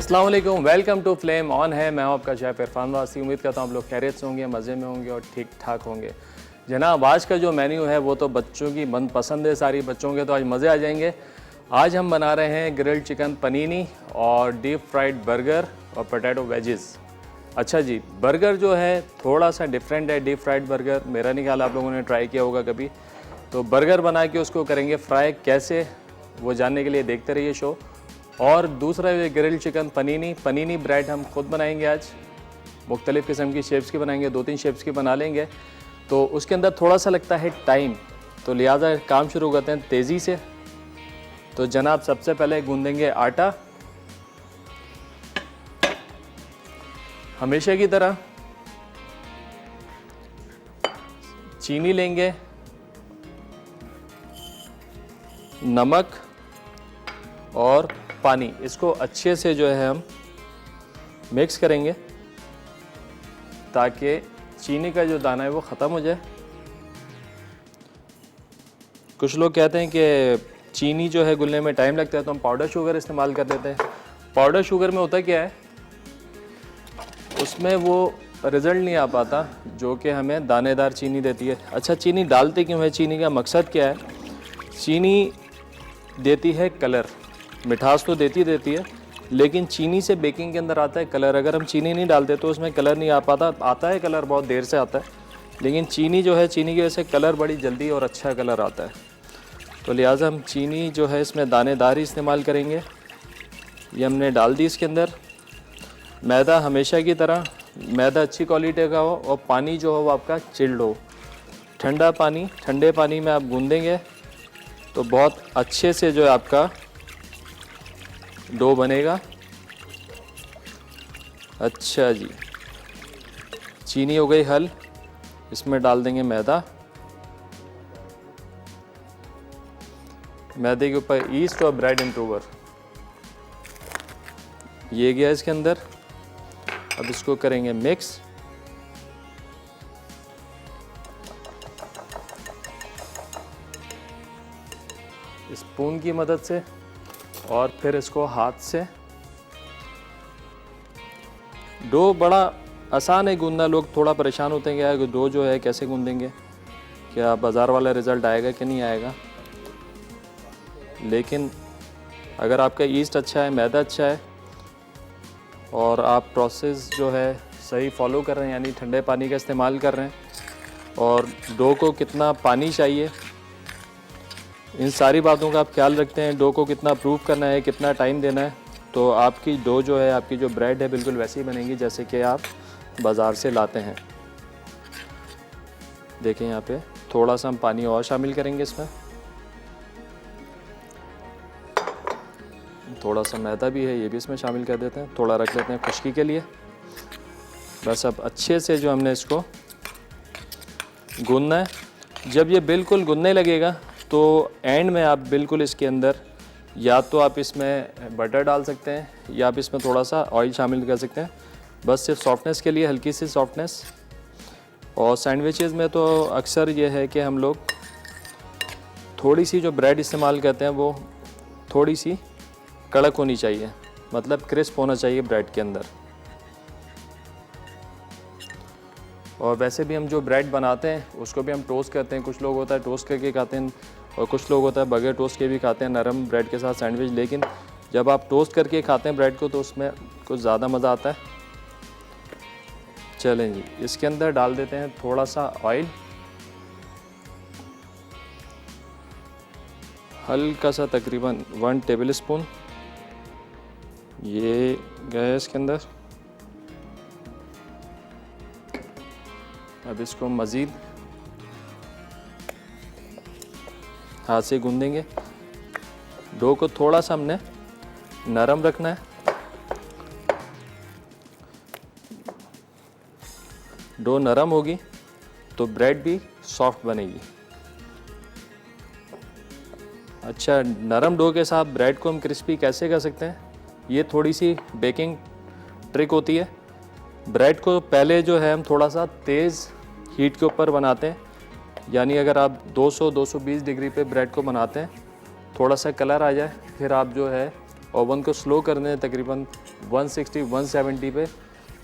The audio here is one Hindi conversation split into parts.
अस्सलाम वालेकुम, वेलकम टू फ्लेम ऑन है। मैं हूं आपका शेफ इरफान वासी। उम्मीद करता हूं आप लोग खैरियत से होंगे, मज़े में होंगे और ठीक ठाक होंगे। जनाब, आज का जो मेन्यू है वो तो बच्चों की मनपसंद है, सारी बच्चों के, तो आज मज़े आ जाएंगे। आज हम बना रहे हैं ग्रिल्ड चिकन पनीनी और डीप फ्राइड बर्गर और पोटैटो वेजेस। अच्छा जी, बर्गर जो है थोड़ा सा डिफरेंट है। डीप फ्राइड बर्गर मेरा नहीं ख्याल आप लोगों ने ट्राई किया होगा कभी। तो बर्गर बना के उसको करेंगे फ्राई, कैसे वो जानने के लिए देखते रहिए शो। और दूसरा ये ग्रिल्ड चिकन पनीनी ब्रेड हम खुद बनाएंगे आज। मुख्तलिफ़ किस्म की शेप्स की बनाएंगे, 2-3 शेप्स की बना लेंगे। तो उसके अंदर थोड़ा सा लगता है टाइम, तो लिहाजा काम शुरू करते हैं तेज़ी से। तो जनाब, सबसे पहले गूंदेंगे आटा हमेशा की तरह। चीनी लेंगे, नमक और पानी, इसको अच्छे से जो है हम मिक्स करेंगे ताकि चीनी का जो दाना है वो ख़त्म हो जाए। कुछ लोग कहते हैं कि चीनी जो है घुलने में टाइम लगता है, तो हम पाउडर शुगर इस्तेमाल कर देते हैं। पाउडर शुगर में होता क्या है, उसमें वो रिज़ल्ट नहीं आ पाता जो कि हमें दानेदार चीनी देती है। अच्छा, चीनी डालते क्यों है? चीनी का मकसद क्या है? चीनी देती है कलर, मिठास तो देती है, लेकिन चीनी से बेकिंग के अंदर आता है कलर। अगर हम चीनी नहीं डालते तो उसमें कलर नहीं आ पाता। आता है कलर, बहुत देर से आता है, लेकिन चीनी जो है, चीनी की वजह से कलर बड़ी जल्दी और अच्छा कलर आता है। तो लिहाजा हम चीनी जो है इसमें दानेदार ही इस्तेमाल करेंगे। ये हमने डाल दी इसके अंदर। मैदा हमेशा की तरह, मैदा अच्छी क्वालिटी का हो और पानी जो हो वो आपका चिल्ड हो, ठंडा पानी। ठंडे पानी में आप गूंदेंगे तो बहुत अच्छे से जो है आपका डो बनेगा। अच्छा जी, चीनी हो गई हल, इसमें डाल देंगे मैदा। मैदे के ऊपर ईस्ट और ब्रेड इम्प्रूवर, ये गया इसके अंदर। अब इसको करेंगे मिक्स। स्पून की मदद से और फिर इसको हाथ से। डो बड़ा आसान है गूंदना। लोग थोड़ा परेशान होते हैं कि डो जो है कैसे गूंदेंगे, क्या बाज़ार वाला रिज़ल्ट आएगा कि नहीं आएगा। लेकिन अगर आपका ईस्ट अच्छा है, मैदा अच्छा है और आप प्रोसेस जो है सही फॉलो कर रहे हैं, यानी ठंडे पानी का इस्तेमाल कर रहे हैं, और डो को कितना पानी चाहिए, इन सारी बातों का आप ख्याल रखते हैं, डो को कितना प्रूफ करना है, कितना टाइम देना है, तो आपकी डो जो है, आपकी जो ब्रेड है, बिल्कुल वैसी बनेगी जैसे कि आप बाज़ार से लाते हैं। देखें यहाँ पे थोड़ा सा हम पानी और शामिल करेंगे इसमें। थोड़ा सा मैदा भी है, ये भी इसमें शामिल कर देते हैं। थोड़ा रख लेते हैं खुश्की के लिए। बस अब अच्छे से जो हमने इसको गूंदना है। जब ये बिल्कुल गूंदने लगेगा तो एंड में आप बिल्कुल इसके अंदर या तो आप इसमें बटर डाल सकते हैं या आप इसमें थोड़ा सा ऑयल शामिल कर सकते हैं, बस सिर्फ सॉफ्टनेस के लिए, हल्की सी सॉफ्टनेस। और सैंडविचेस में तो अक्सर ये है कि हम लोग थोड़ी सी जो ब्रेड इस्तेमाल करते हैं वो थोड़ी सी कड़क होनी चाहिए, मतलब क्रिस्प होना चाहिए ब्रेड के अंदर। और वैसे भी हम जो ब्रेड बनाते हैं उसको भी हम टोस्ट करते हैं। कुछ लोग होता है टोस्ट करके खाते हैं और कुछ लोग होता है बगैर टोस्ट के भी खाते हैं, नरम ब्रेड के साथ सैंडविच। लेकिन जब आप टोस्ट करके खाते हैं ब्रेड को तो उसमें कुछ ज़्यादा मज़ा आता है। चलें जी, इसके अंदर डाल देते हैं थोड़ा सा ऑयल, हल्का सा, तकरीबन 1 टेबल स्पून ये गया इसके अंदर। अब इसको मज़ीद हाथ से गूंदेंगे। डो को थोड़ा सा हमने नरम रखना है। डो नरम होगी तो ब्रेड भी सॉफ्ट बनेगी। अच्छा, नरम डो के साथ ब्रेड को हम क्रिस्पी कैसे कर सकते हैं, ये थोड़ी सी बेकिंग ट्रिक होती है। ब्रेड को पहले जो है हम थोड़ा सा तेज़ हीट के ऊपर बनाते हैं, यानी अगर आप 200-220 डिग्री पे ब्रेड को बनाते हैं, थोड़ा सा कलर आ जाए, फिर आप जो है ओवन को स्लो कर दें तकरीबन 160-170 पे,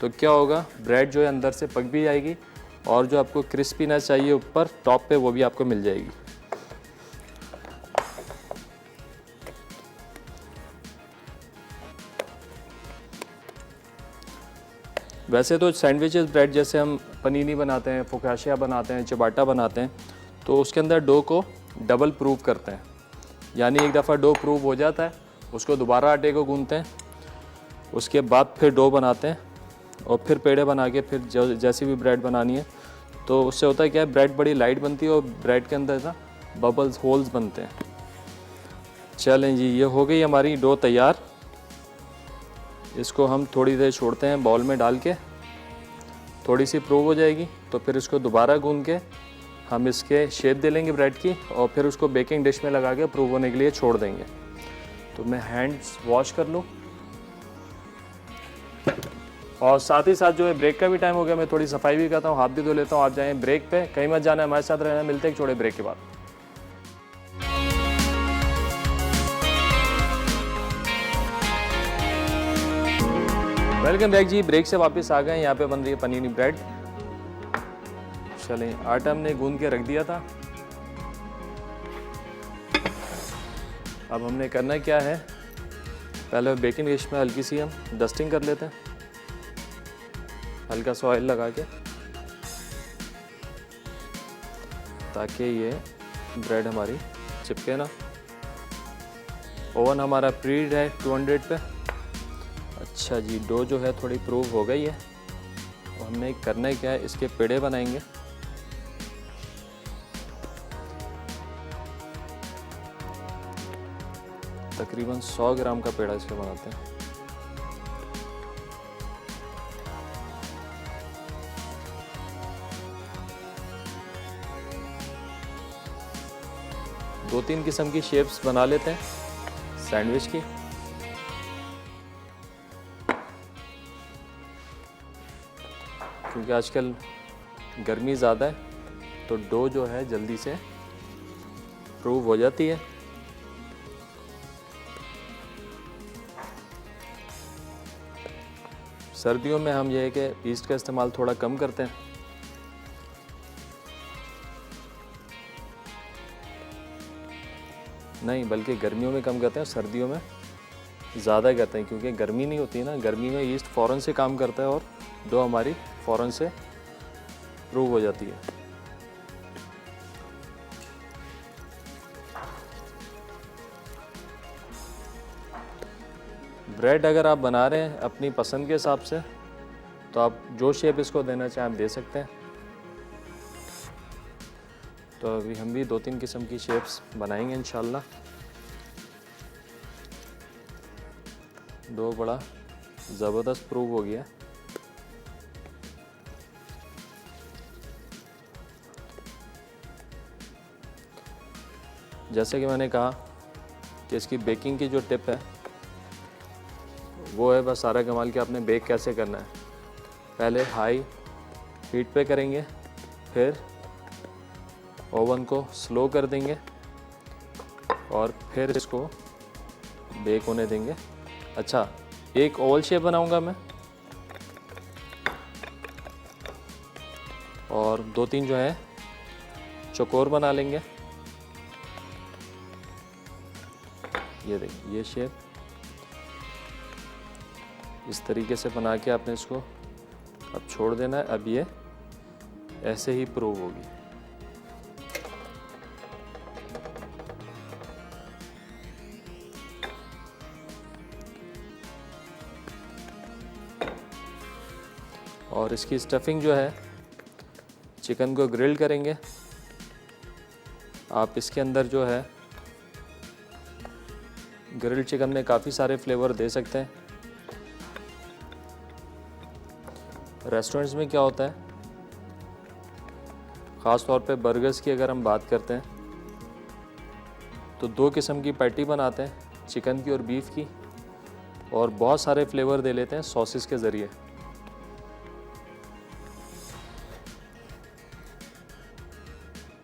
तो क्या होगा, ब्रेड जो है अंदर से पक भी जाएगी और जो आपको क्रिस्पीनेस चाहिए ऊपर टॉप पे वो भी आपको मिल जाएगी। वैसे तो सैंडविचेस ब्रेड जैसे हम पनीनी बनाते हैं, फोकाशिया बनाते हैं, चिबाटा बनाते हैं, तो उसके अंदर डो को डबल प्रूव करते हैं, यानी एक दफ़ा डो प्रूव हो जाता है उसको दोबारा आटे को गूंथते हैं, उसके बाद फिर डो बनाते हैं और फिर पेड़े बना के फिर जैसी भी ब्रेड बनानी है, तो उससे होता है क्या है, ब्रेड बड़ी लाइट बनती है और ब्रेड के अंदर ना बबल्स होल्स बनते हैं। चलें जी, ये हो गई हमारी डो तैयार। इसको हम थोड़ी देर छोड़ते हैं बाउल में डाल के, थोड़ी सी प्रूव हो जाएगी तो फिर इसको दोबारा गूंद के हम इसके शेप दे लेंगे ब्रेड की और फिर उसको बेकिंग डिश में लगा के प्रूव होने के लिए छोड़ देंगे। तो मैं हैंड्स वॉश कर लूँ और साथ ही साथ जो है ब्रेक का भी टाइम हो गया, मैं थोड़ी सफाई भी करता हूँ, हाथ भी धो लेता हूँ। आप जाएँ ब्रेक पे, कहीं मत जाना, हमारे साथ रहना। मिलते हैं एक छोटे ब्रेक के बाद। वेलकम बैक जी, ब्रेक से वापस आ गए। यहाँ पे बन रही है पनीनी ब्रेड। चलें, आटा हमने गूंद के रख दिया था। अब हमने करना क्या है, पहले बेकिंग डिश में हल्की सी हम डस्टिंग कर लेते हैं, हल्का सा ऑयल लगा के, ताकि ये ब्रेड हमारी चिपके ना। ओवन हमारा प्रीहीट है 200 पे। अच्छा जी, डो जो है थोड़ी प्रूव हो गई है और हमने करना क्या है, इसके पेड़े बनाएंगे। तकरीबन 100 ग्राम का पेड़ा इसका बनाते हैं। दो तीन किस्म की शेप्स बना लेते हैं सैंडविच की। क्योंकि आजकल गर्मी ज़्यादा है तो डो जो है जल्दी से प्रूव हो जाती है। सर्दियों में हम ये है कि ईस्ट का इस्तेमाल थोड़ा कम करते हैं। नहीं, बल्कि गर्मियों में कम करते हैं, सर्दियों में ज़्यादा करते हैं, क्योंकि गर्मी नहीं होती है ना। गर्मी में ईस्ट फ़ौरन से काम करता है और डो हमारी फ़ौरन से प्रूव हो जाती है। ब्रेड अगर आप बना रहे हैं अपनी पसंद के हिसाब से, तो आप जो शेप इसको देना चाहें आप दे सकते हैं। तो अभी हम भी दो तीन किस्म की शेप्स बनाएंगे इंशाल्लाह। डो बड़ा ज़बरदस्त प्रूव हो गया। जैसे कि मैंने कहा कि इसकी बेकिंग की जो टिप है वो है बस सारा कमाल कि आपने बेक कैसे करना है। पहले हाई हीट पे करेंगे, फिर ओवन को स्लो कर देंगे और फिर इसको बेक होने देंगे। अच्छा, एक ओवल शेप बनाऊंगा मैं और दो तीन जो है चौकोर बना लेंगे। ये देखिए, ये शेप इस तरीके से बना के आपने इसको अब छोड़ देना है। अब ये ऐसे ही प्रूव होगी। और इसकी स्टफिंग जो है, चिकन को ग्रिल करेंगे। आप इसके अंदर जो है ग्रिल चिकन में काफ़ी सारे फ्लेवर दे सकते हैं। रेस्टोरेंट्स में क्या होता है, ख़ास तौर पे बर्गर्स की अगर हम बात करते हैं तो दो किस्म की पैटी बनाते हैं, चिकन की और बीफ की, और बहुत सारे फ्लेवर दे लेते हैं सॉसेस के ज़रिए।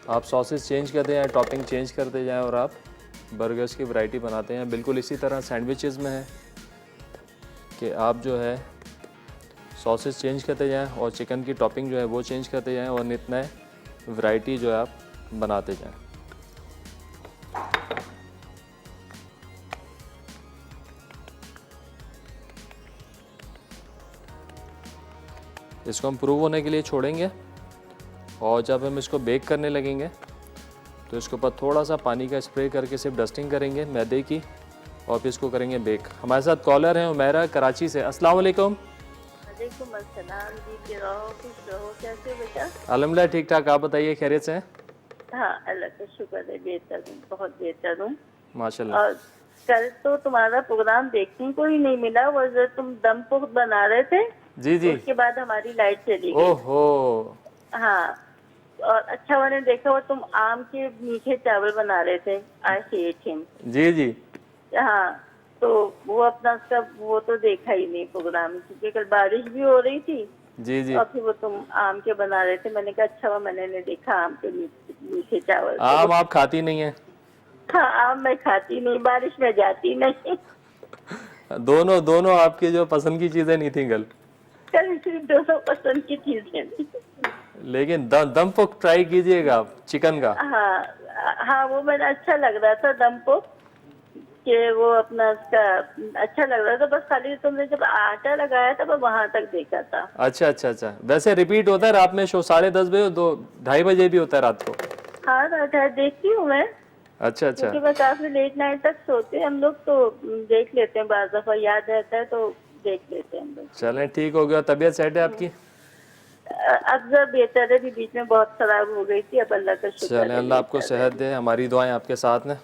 आप सॉसेस चेंज करते जाएं, टॉपिंग चेंज करते जाएं और आप बर्गर्स की वैरायटी बनाते हैं। बिल्कुल इसी तरह सैंडविचेस में है कि आप जो है सॉसेस चेंज करते जाएं और चिकन की टॉपिंग जो है वो चेंज करते जाएं और नित नए वैरायटी जो है आप बनाते जाएं। इसको हम प्रूव होने के लिए छोड़ेंगे और जब हम इसको बेक करने लगेंगे तो इसके ऊपर थोड़ा सा पानी का स्प्रे करके सिर्फ डस्टिंग करेंगे मैदे की और फिर इसको करेंगे बेक। हमारे साथ कॉलर हैं उमेरा कराची से। अस्सलाम वालेकुम। वालेकुम अस्सलाम जी, के रहो खुश रहो, कैसे हो बेटा? अल्हम्दुलिल्लाह ठीक ठाक, आप बताइए खैरियत से हैं? हाँ, अल्लाह का शुक्र है, बेहतर हूँ, बहुत बेहतर हूँ। माशाल्लाह। और कल तो तुम्हारा प्रोग्राम देखने को ही नहीं मिला, वो जो तुम दम पुख्त बना रहे थे, जी जी। उसके बाद हमारी लाइट चली गई। ओहो। हाँ, और अच्छा मैंने देखा वो तुम आम के मीठे चावल बना रहे थे, आई हेट हिम। जी जी। हाँ, तो वो अपना उसका वो तो देखा ही नहीं प्रोग्राम, क्योंकि कल बारिश भी हो रही थी जी जी। और फिर वो तुम आम के बना रहे थे। मैंने कहा अच्छा, वो मैंने नहीं देखा आम के मीठे चावल। आम आप खाती नहीं है? हाँ, आम मैं खाती नहीं, बारिश में जाती नहीं। दोनों दोनों आपकी जो पसंद की चीज़ें नहीं थी कल। कल सिर्फ दोनों पसंद की चीजें थी। लेकिन दम पोक ट्राई कीजिएगा आप चिकन का। हाँ हाँ, वो मैंने अच्छा लग रहा था दम को, कि वो अपना उसका अच्छा लग रहा था। बस खाली तुमने जब आटा लगाया था, मैं वहां तक देखा था। अच्छा अच्छा अच्छा। वैसे रिपीट होता है रात में शो 10:30 बजे, 2-2:30 बजे भी होता है रात को? हाँ, राधा देखती हूँ मैं, अच्छा अच्छा। क्योंकि मैं काफी लेट नाइट तक सोते हैं हम लोग, तो देख लेते हैं, बार दफा याद रहता है तो देख लेते हैं हम लोग। चलें ठीक हो गया। तबीयत सेट है आपकी? अब जब बेहतर है, भी बीच में बहुत खराब हो गई थी, अब अल्लाह का शुक्र चलें, है अल्लाह आपको बेहतर है। सेहत दे, हमारी दुआएं आपके साथ हैं।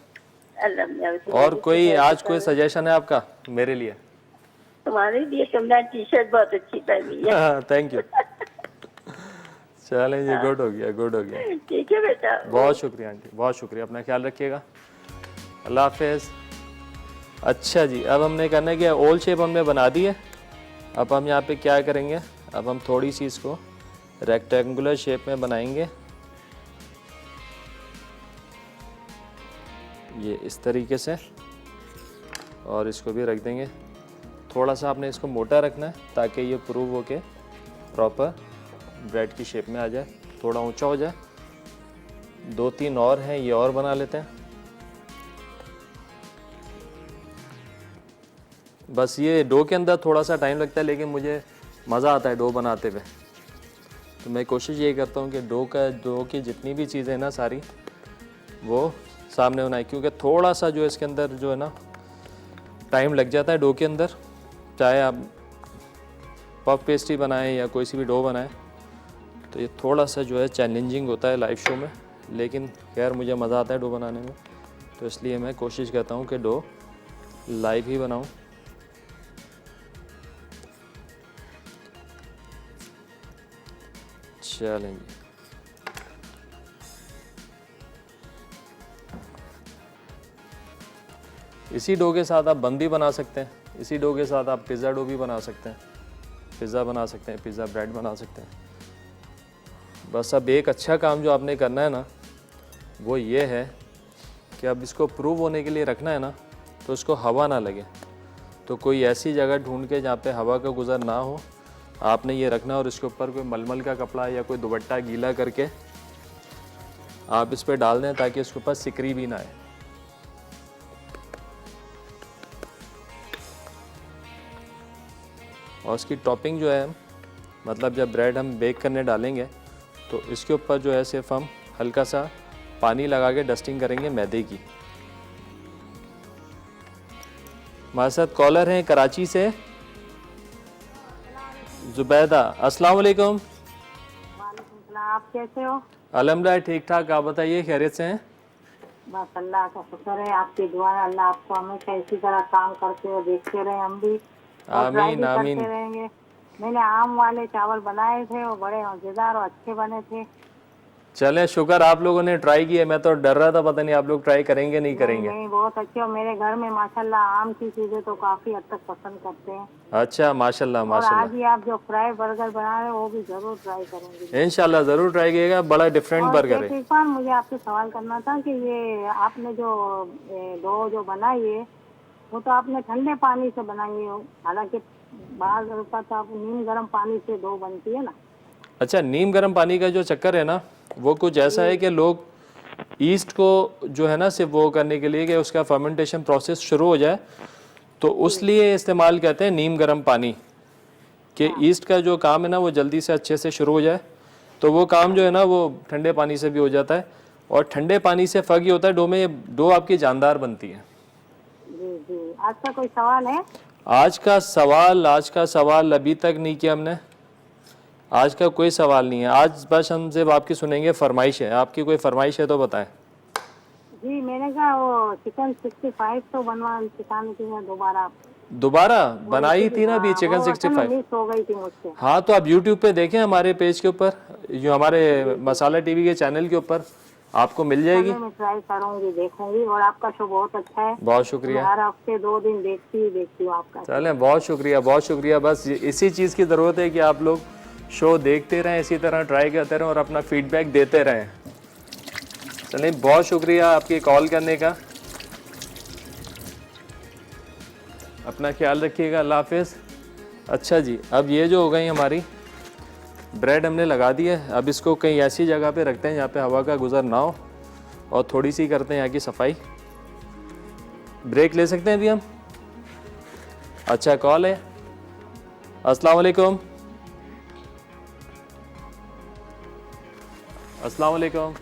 अल्लाह मियां वैसे और मेरी कोई सेहत आज कोई है। सजेशन है आपका मेरे लिए? तुम्हारे लिए तुमने टी शर्ट बहुत अच्छी पहनी है। Thank you. चलें जी, गुड हो गया, गुड हो गया। ठीक है बेटा। बहुत शुक्रिया आंटी, बहुत शुक्रिया। अपना ख्याल रखिएगा। अल्लाह हाफिज़। अच्छा जी, अब हमने करना है कि ओल शेप हमने बना दी है। अब हम यहाँ पे क्या करेंगे, अब हम थोड़ी सी इसको रेक्टेंगुलर शेप में बनाएंगे। ये इस तरीके से, और इसको भी रख देंगे। थोड़ा सा आपने इसको मोटा रखना है ताकि ये प्रूव हो के प्रॉपर ब्रेड की शेप में आ जाए, थोड़ा ऊंचा हो जाए। 2-3 और हैं, ये और बना लेते हैं। बस ये डो के अंदर थोड़ा सा टाइम लगता है, लेकिन मुझे मज़ा आता है डो बनाते हुए। तो मैं कोशिश ये करता हूँ कि डो की जितनी भी चीज़ें हैं ना सारी, वो सामने बनाए, क्योंकि थोड़ा सा जो इसके अंदर जो है ना टाइम लग जाता है डो के अंदर। चाहे आप पफ पेस्ट्री बनाएं या कोई सी भी डो बनाएं, तो ये थोड़ा सा जो है चैलेंजिंग होता है लाइव शो में, लेकिन खैर मुझे मज़ा आता है डो बनाने में, तो इसलिए मैं कोशिश करता हूँ कि डो लाइव ही बनाऊँ। चलेंगे। इसी डो के साथ आप बंदी बना सकते हैं, इसी डो के साथ आप पिज़्ज़ा डो भी बना सकते हैं, पिज़्ज़ा बना सकते हैं, पिज़्ज़ा ब्रेड बना सकते हैं। बस अब एक अच्छा काम जो आपने करना है ना, वो ये है कि अब इसको प्रूव होने के लिए रखना है ना, तो इसको हवा ना लगे। तो कोई ऐसी जगह ढूंढ के जहाँ पे हवा का गुज़र ना हो, आपने ये रखना, और इसके ऊपर कोई मलमल का कपड़ा या कोई दुपट्टा गीला करके आप इस पर डाल दें, ताकि इसके ऊपर सिकरी भी ना आए। और इसकी टॉपिंग जो है, मतलब जब ब्रेड हम बेक करने डालेंगे तो इसके ऊपर जो है सिर्फ हम हल्का सा पानी लगा के डस्टिंग करेंगे मैदे की। हमारे साथ कॉलर हैं कराची से, जुबैदा। अस्सलाम वालेकुम। वालेकुम सलाम। आप कैसे हो? अल्हम्दुलिल्लाह ठीक ठाक, आप बताइए खैरियत से हैं? बस अल्लाह का शुक्र है, आपकी दुआ है। अल्लाह आपको हमेशा इसी तरह काम करते हुए देखते रहे, हम भी और ट्राई आमीन भी आमीन। करते रहेंगे। मैंने आम वाले चावल बनाए थे, वो बड़े मजेदार और अच्छे बने थे। चलें, शुक्र आप लोगों ने ट्राई किया। मैं तो डर रहा था, पता नहीं आप लोग ट्राई करेंगे नहीं करेंगे। नहीं, बहुत अच्छे। और मेरे घर में माशाल्लाह आम की चीजें तो काफी हद तक पसंद करते हैं। अच्छा, माशाल्लाह और माशाल्लाह। आज ही आप जो फ्राई बर्गर बना रहे हो वो भी जरूर ट्राई करूंगी। इंशाल्लाह ज़रूर ट्राई कीजिएगा, बड़ा डिफरेंट और बर्गर है। इरफान, मुझे आपसे सवाल करना था कि ये आपने जो डो जो बनाई है वो तो आपने ठंडे पानी से बनाई है, हालांकि बाहर होता तो आप नीम गर्म पानी से डो बनती है ना। अच्छा, नीम गर्म पानी का जो चक्कर है ना, वो कुछ ऐसा है कि लोग ईस्ट को जो है ना सिर्फ वो करने के लिए कि उसका फर्मेंटेशन प्रोसेस शुरू हो जाए, तो उस लिए इस्तेमाल करते हैं नीम गर्म पानी, कि ईस्ट का जो काम है ना वो जल्दी से अच्छे से शुरू हो जाए। तो वो काम जो है ना वो ठंडे पानी से भी हो जाता है, और ठंडे पानी से फ़र्क ये होता है डो में, डो आपकी जानदार बनती है। जी जी। आज का कोई सवाल है? आज का सवाल अभी तक नहीं किया हमने। आज का कोई सवाल नहीं है। आज बस हम सिर्फ आपकी सुनेंगे फरमाइश है। आपकी कोई फरमाइश है तो बताएं। जी, मैंने कहा वो चिकन 65 तो सिखाने की है दोबारा बनाई थी ना अभी चिकन 65। मिस हो गई थी मुझसे। हाँ, तो आप यूट्यूब पे देखें हमारे पेज के ऊपर, जो हमारे मसाला टीवी के चैनल के ऊपर आपको मिल जाएगी। मैं ट्राई करूंगी, देखूंगी। और आपका शो बहुत अच्छा है, बहुत शुक्रिया। हर हफ्ते 2 दिन देखती हूँ आपका। चलें, बहुत शुक्रिया बहुत शुक्रिया। बस इसी चीज़ की ज़रूरत है कि आप लोग शो देखते रहें, इसी तरह ट्राई करते रहें और अपना फीडबैक देते रहें। चलें, बहुत शुक्रिया आपकी कॉल करने का। अपना ख्याल रखिएगा, अल्लाह हाफिज़। अच्छा जी, अब ये जो हो गई हमारी ब्रेड हमने लगा दी है, अब इसको कहीं ऐसी जगह पे रखते हैं जहाँ पे हवा का गुजर ना हो, और थोड़ी सी करते हैं यहाँ की सफाई। ब्रेक ले सकते हैं अभी हम? अच्छा, कॉल है। अस्सलाम वालेकुम। अस्सलाम वालेकुम।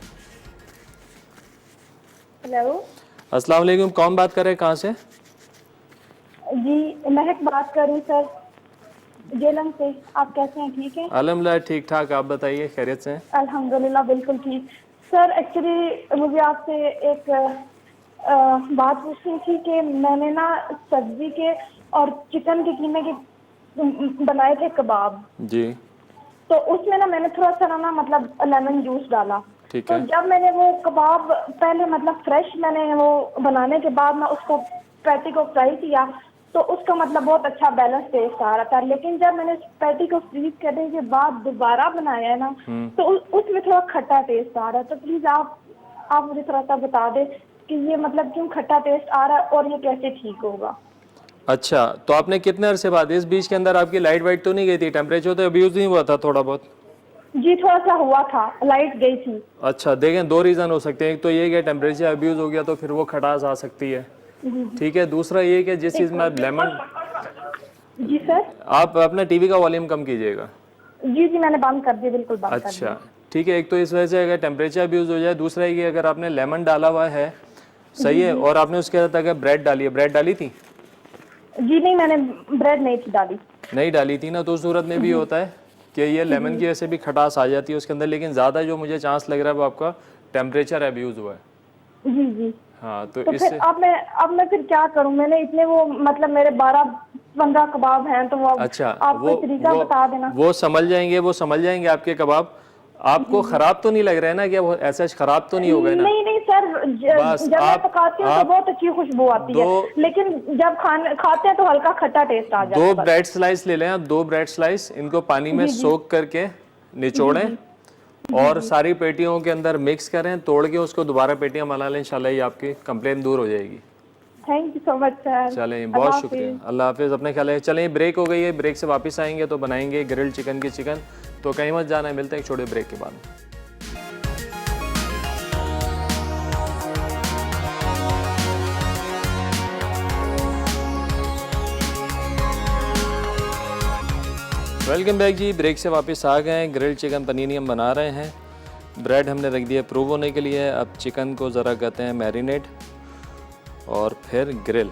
हेलो अस्सलाम वालेकुम, कौन बात कर रहे हैं, कहाँ से? जी, महक बात कर रही सर, जेलम से। आप कैसे हैं? ठीक है अल्हम्दुलिल्लाह, ठीक ठाक। आप बताइए, खैरियत से हैं? अल्हम्दुलिल्लाह, बिल्कुल ठीक। सर एक्चुअली मुझे आपसे एक बात पूछनी थी कि मैंने ना सब्जी के और चिकन के कीमे के बनाए थे कबाब। जी। तो उसमें ना मैंने थोड़ा सा ना मतलब लेमन जूस डाला। ठीक तो है। जब मैंने वो कबाब पहले मतलब फ्रेश मैंने वो बनाने के बाद ना उसको पैटी को फ्राई किया तो उसका मतलब बहुत अच्छा बैलेंस टेस्ट आ रहा था। लेकिन जब मैंने पैटी को फ्रीज करने के बाद दोबारा बनाया है ना तो उसमें थोड़ा खट्टा टेस्ट आ रहा है। तो प्लीज आप मुझे थोड़ा सा बता दें कि ये मतलब क्यों खट्टा टेस्ट आ रहा है और ये कैसे ठीक होगा। अच्छा, तो आपने कितने अरसे बाद, इस बीच के अंदर आपकी लाइट वाइट तो नहीं गई थी? टेम्परेचर तो अब्यूज नहीं हुआ था थोड़ा बहुत? जी, थोड़ा सा हुआ था, लाइट गई थी। अच्छा, देखें, 2 रीज़न हो सकते हैं। एक तो ये कि टेम्परेचर अब्यूज़ हो गया तो फिर वो खटास आ सकती है, ठीक है। दूसरा ये कि जिस चीज़ में आप लेमन, जी सर। आप अपना टीवी का वॉल्यूम कम कीजिएगा। जी जी, मैंने बंद कर दिया, बिल्कुल बंद कर दिया। अच्छा, ठीक है। एक तो इस वजह से अगर टेम्परेचर अब्यूज़ हो जाए, दूसरा ये कि अगर आपने लेमन डाला हुआ है, सही है, और आपने उसके साथ अगर ब्रेड डाली है, ब्रेड डाली थी? जी नहीं, मैंने ब्रेड नहीं थी डाली। नहीं डाली थी ना, तो उस सूरत में भी होता है कि ये लेमन की वजह से भी खटास आ जाती है उसके अंदर। लेकिन ज़्यादा जो मुझे चांस लग रहा है वो आपका टेम्परेचर अब्यूज़ हुआ है। जी जी। हाँ, तो फिर इससे अब मैं फिर क्या करूं? मैंने इतने वो मतलब मेरे 12-15 कबाब हैं, तो वो अच्छा, आप कोई तरीका बता देना। वो समझ जाएंगे आपके कबाब। आपको खराब तो नहीं लग रहा है ना कि वो ऐसा खराब तो नहीं हो गए ना? नहीं सर, जब मैं पकाती हूँ तो बहुत अच्छी खुशबू आती है, लेकिन जब खाते हैं तो हल्का खट्टा टेस्ट आ जाता है। 2 ब्रेड स्लाइस ले लें आप, 2 ब्रेड स्लाइस, इनको पानी में सोक करके निचोड़ें और सारी पेटियों के अंदर मिक्स करें, तोड़ के उसको दोबारा पेटियां बना लें। इंशाल्लाह ये आपकी कंप्लेन दूर हो जाएगी। Thank you so much sir. चलें, बहुत शुक्रिया, अल्लाह हाफिज़, अपने ख्याल है। चलें, ब्रेक हो गई है, ब्रेक से वापस आएंगे तो बनाएंगे ग्रिल्ड चिकन की चिकन। तो कहीं मत जाना है, मिलते हैं एक छोटे ब्रेक के बाद। वेलकम बैक जी, ब्रेक से वापस आ गए हैं। ग्रिल्ड चिकन पनीनी हम बना रहे हैं। ब्रेड हमने रख दिया प्रूव होने के लिए। अब चिकन को ज़रा करते हैं मैरिनेट और फिर ग्रिल।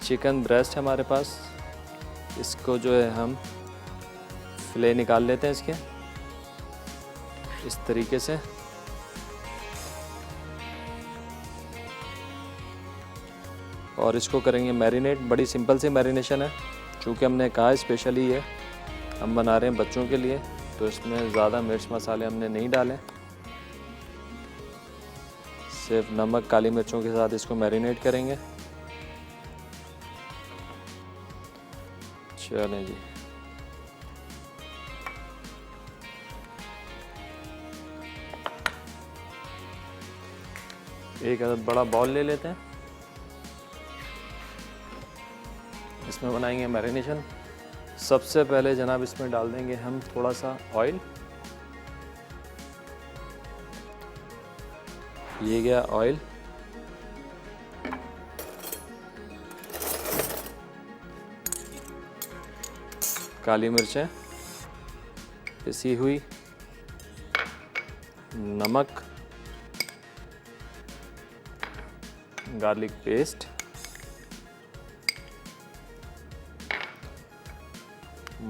चिकन ब्रेस्ट है हमारे पास, इसको जो है हम फिले निकाल लेते हैं इसके इस तरीके से। और इसको करेंगे मैरिनेट। बड़ी सिंपल सी मैरिनेशन है, चूँकि हमने कहा स्पेशली ये हम बना रहे हैं बच्चों के लिए, तो इसमें ज़्यादा मिर्च मसाले हमने नहीं डाले। सिर्फ नमक काली मिर्चों के साथ इसको मैरिनेट करेंगे। चलें जी, एक अदद बड़ा बाउल ले लेते हैं, इसमें बनाएंगे मैरिनेशन। सबसे पहले जनाब इसमें डाल देंगे हम थोड़ा सा ऑयल। ये गया ऑयल, काली मिर्चें पिसी हुई, नमक, गार्लिक पेस्ट,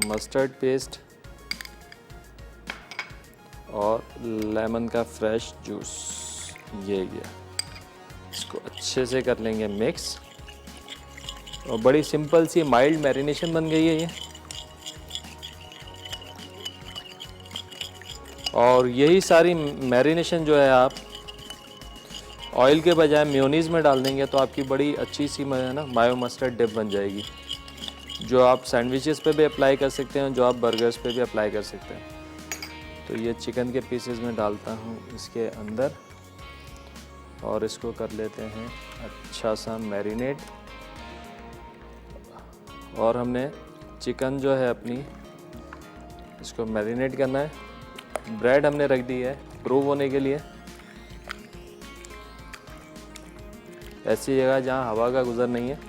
मस्टर्ड पेस्ट और लेमन का फ्रेश जूस। ये गया, इसको अच्छे से कर लेंगे मिक्स और बड़ी सिंपल सी माइल्ड मैरिनेशन बन गई है ये। और यही सारी मैरिनेशन जो है आप ऑयल के बजाय मेयोनीज़ में डाल देंगे तो आपकी बड़ी अच्छी सी ना मायो मस्टर्ड डिप बन जाएगी, जो आप सैंडविचेस पे भी अप्लाई कर सकते हैं, जो आप बर्गर्स पे भी अप्लाई कर सकते हैं। तो ये चिकन के पीसेस में डालता हूँ इसके अंदर और इसको कर लेते हैं अच्छा सा मैरिनेट। और हमने चिकन जो है अपनी इसको मैरिनेट करना है। ब्रेड हमने रख दी है प्रूव होने के लिए, ऐसी जगह जहाँ हवा का गुज़र नहीं है।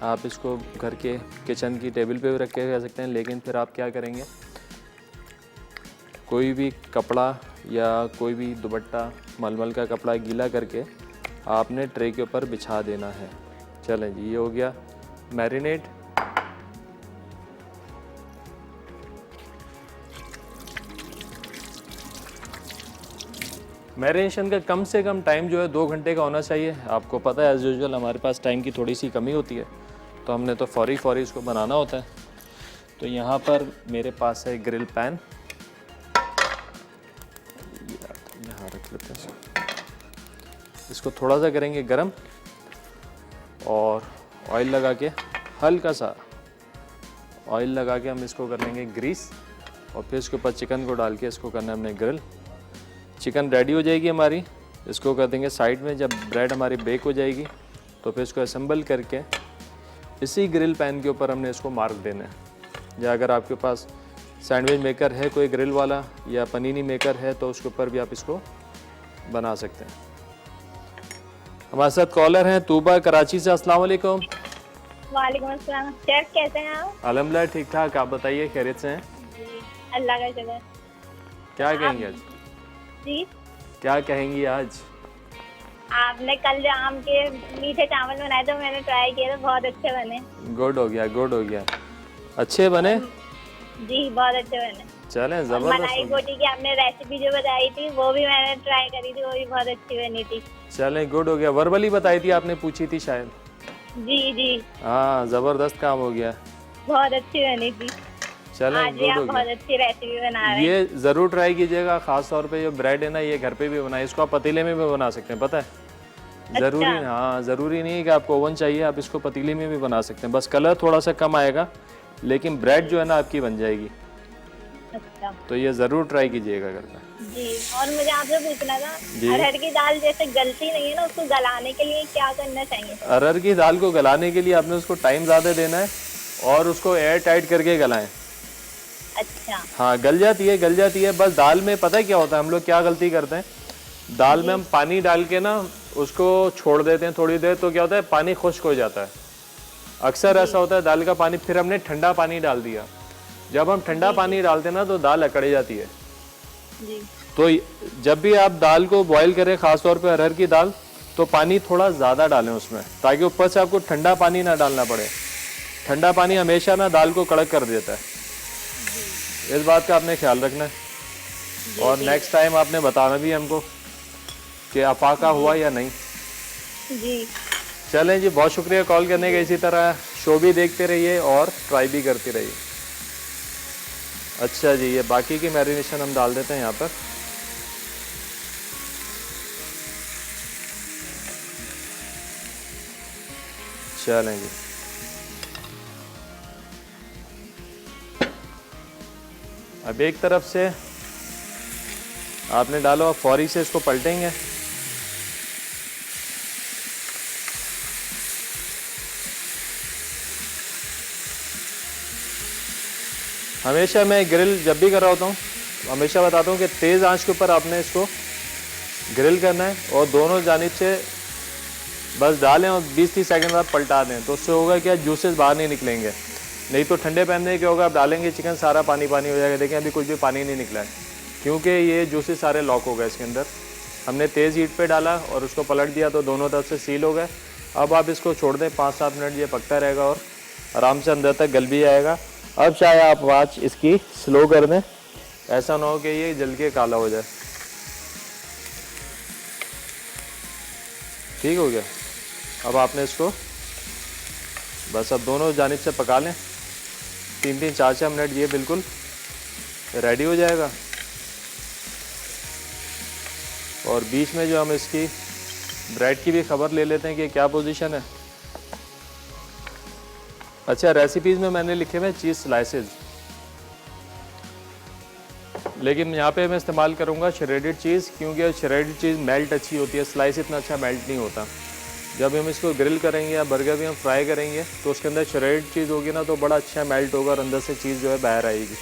आप इसको घर के किचन की टेबल पे भी रख के रख सकते हैं, लेकिन फिर आप क्या करेंगे, कोई भी कपड़ा या कोई भी दुपट्टा मलमल का कपड़ा गीला करके आपने ट्रे के ऊपर बिछा देना है। चलें जी, ये हो गया मैरिनेट। मैरिनेशन का कम से कम टाइम जो है 2 घंटे का होना चाहिए। आपको पता है एज़ यूजुअल हमारे पास टाइम की थोड़ी सी कमी होती है, तो हमने तो फौरी इसको बनाना होता है। तो यहाँ पर मेरे पास है ग्रिल पैन, यहाँ रख लेते हैं। इसको थोड़ा सा करेंगे गरम और ऑयल लगा के, हल्का सा ऑयल लगा के हम इसको कर लेंगे ग्रीस और फिर इसके ऊपर चिकन को डाल के इसको करना है हमने ग्रिल। चिकन रेडी हो जाएगी हमारी, इसको कर देंगे साइड में। जब ब्रेड हमारी बेक हो जाएगी तो फिर इसको असेंबल करके इसी ग्रिल पैन के ऊपर हमने इसको मार्क देना है। या अगर आपके पास सैंडविच मेकर है कोई ग्रिल वाला या पनीनी मेकर है तो उसके ऊपर भी आप इसको बना सकते हैं। हमारे साथ कॉलर हैं तूबा कराची से। अस्सलाम वालेकुम। वालेकुम अस्सलाम। शेफ कैसे हैं आप? अल्हम्दुलिल्लाह ठीक ठाक, आप बताइए खैरियत से हैं? जी अल्लाह का शुक्र। क्या कहेंगे आज? जी क्या कहेंगी आज? आपने कल जो आम के मीठे चावल बनाए थे मैंने ट्राई किए थे, बहुत अच्छे बने। गुड हो गया, गुड हो गया। अच्छे बने? जी बहुत अच्छे बने। चलें, मलाई ज़बरदस्त। बोटी की आपने रेसिपी जो बताई थी वो भी मैंने ट्राई करी थी, वो भी बहुत अच्छी बनी थी। चलें, गुड हो गया। वर्बली बताई थी आपने, पूछी थी शायद। जी जी हाँ, ज़बरदस्त काम हो गया। बहुत अच्छी बनी थी। चलें, आज भी गुड आप हो बहुत गया। अच्छी रेसिपी बना रहे हैं। ये ज़रूर ट्राई कीजिएगा, ख़ास तौर पे जो ब्रेड है ना ये घर पे भी बनाए। इसको आप पतीले में भी बना सकते हैं, पता है? ज़रूरी, हाँ ज़रूरी नहीं है कि आपको ओवन चाहिए, आप इसको पतीले में भी बना सकते हैं। बस कलर थोड़ा सा कम आएगा, लेकिन ब्रेड जो है ना आपकी बन जाएगी। अच्छा तो ये ज़रूर ट्राई कीजिएगा घर पे। जी। और मुझे आपसे पूछना था, जी। अरहर की दाल जैसे गलती नहीं है ना, उसको गलाने के लिए क्या करना चाहिए? अरहर की दाल को गलाने के लिए आपने उसको टाइम ज़्यादा देना है और उसको एयर टाइट करके गलाएं। अच्छा हाँ, गल जाती है, गल जाती है। बस दाल में पता है क्या होता है, हम लोग क्या गलती करते हैं, दाल में हम पानी डाल के ना उसको छोड़ देते हैं थोड़ी देर, तो क्या होता है पानी खुश्क हो जाता है। अक्सर ऐसा होता है दाल का पानी, फिर हमने ठंडा पानी डाल दिया। जब हम ठंडा पानी डालते हैं ना तो दाल अकड़ जाती है। जी तो जब भी आप दाल को बॉईल करें, ख़ासतौर पे अरहर की दाल, तो पानी थोड़ा ज़्यादा डालें उसमें, ताकि ऊपर से आपको ठंडा पानी ना डालना पड़े। ठंडा पानी हमेशा ना दाल को कड़क कर देता है, इस बात का आपने ख्याल रखना है। और नेक्स्ट टाइम आपने बताना भी हमको कि अफाका हुआ या नहीं। जी चलें जी, बहुत शुक्रिया कॉल करने का। इसी तरह शो भी देखते रहिए और ट्राई भी करते रहिए। अच्छा जी, ये बाकी की मैरिनेशन हम डाल देते हैं यहाँ पर। चलें जी। अब एक तरफ से आपने डालो, अब फौरी से इसको पलटेंगे। हमेशा मैं ग्रिल जब भी कर रहा होता हूँ हमेशा बताता हूँ कि तेज़ आंच के ऊपर आपने इसको ग्रिल करना है और दोनों जानिब से बस डालें और 20-30 सेकंड बाद पलटा दें। तो उससे होगा क्या, जूसेस बाहर नहीं निकलेंगे। नहीं तो ठंडे पैन क्या होगा, आप डालेंगे चिकन सारा पानी पानी हो जाएगा। देखें अभी कुछ भी पानी नहीं निकला है क्योंकि ये जूसेस सारे लॉक हो गए इसके अंदर। हमने तेज़ हीट पे डाला और उसको पलट दिया तो दोनों तरफ से सील हो गए। अब आप इसको छोड़ दें 5-7 मिनट, ये पकता रहेगा और आराम से अंदर तक गल भी जाएगा। अब चाहे आप आँच इसकी स्लो कर दें, ऐसा ना हो कि ये जल के काला हो जाए। ठीक हो गया। अब आपने इसको बस अब दोनों जानिब से पका लें 3-3, 4-4 मिनट, ये बिल्कुल रेडी हो जाएगा। और बीच में जो हम इसकी ब्रेड की भी खबर ले लेते हैं कि क्या पोजीशन है। अच्छा, रेसिपीज़ में मैंने लिखे हुए चीज़ स्लाइसेस, लेकिन यहाँ पे मैं इस्तेमाल करूँगा श्रेडेड चीज़, क्योंकि श्रेडेड चीज़ मेल्ट अच्छी होती है, स्लाइस इतना अच्छा मेल्ट नहीं होता। जब हम इसको ग्रिल करेंगे या बर्गर भी हम फ्राई करेंगे तो उसके अंदर श्रेडेड चीज़ होगी ना, तो बड़ा अच्छा मेल्ट होगा और अंदर से चीज़ जो है बाहर आएगी।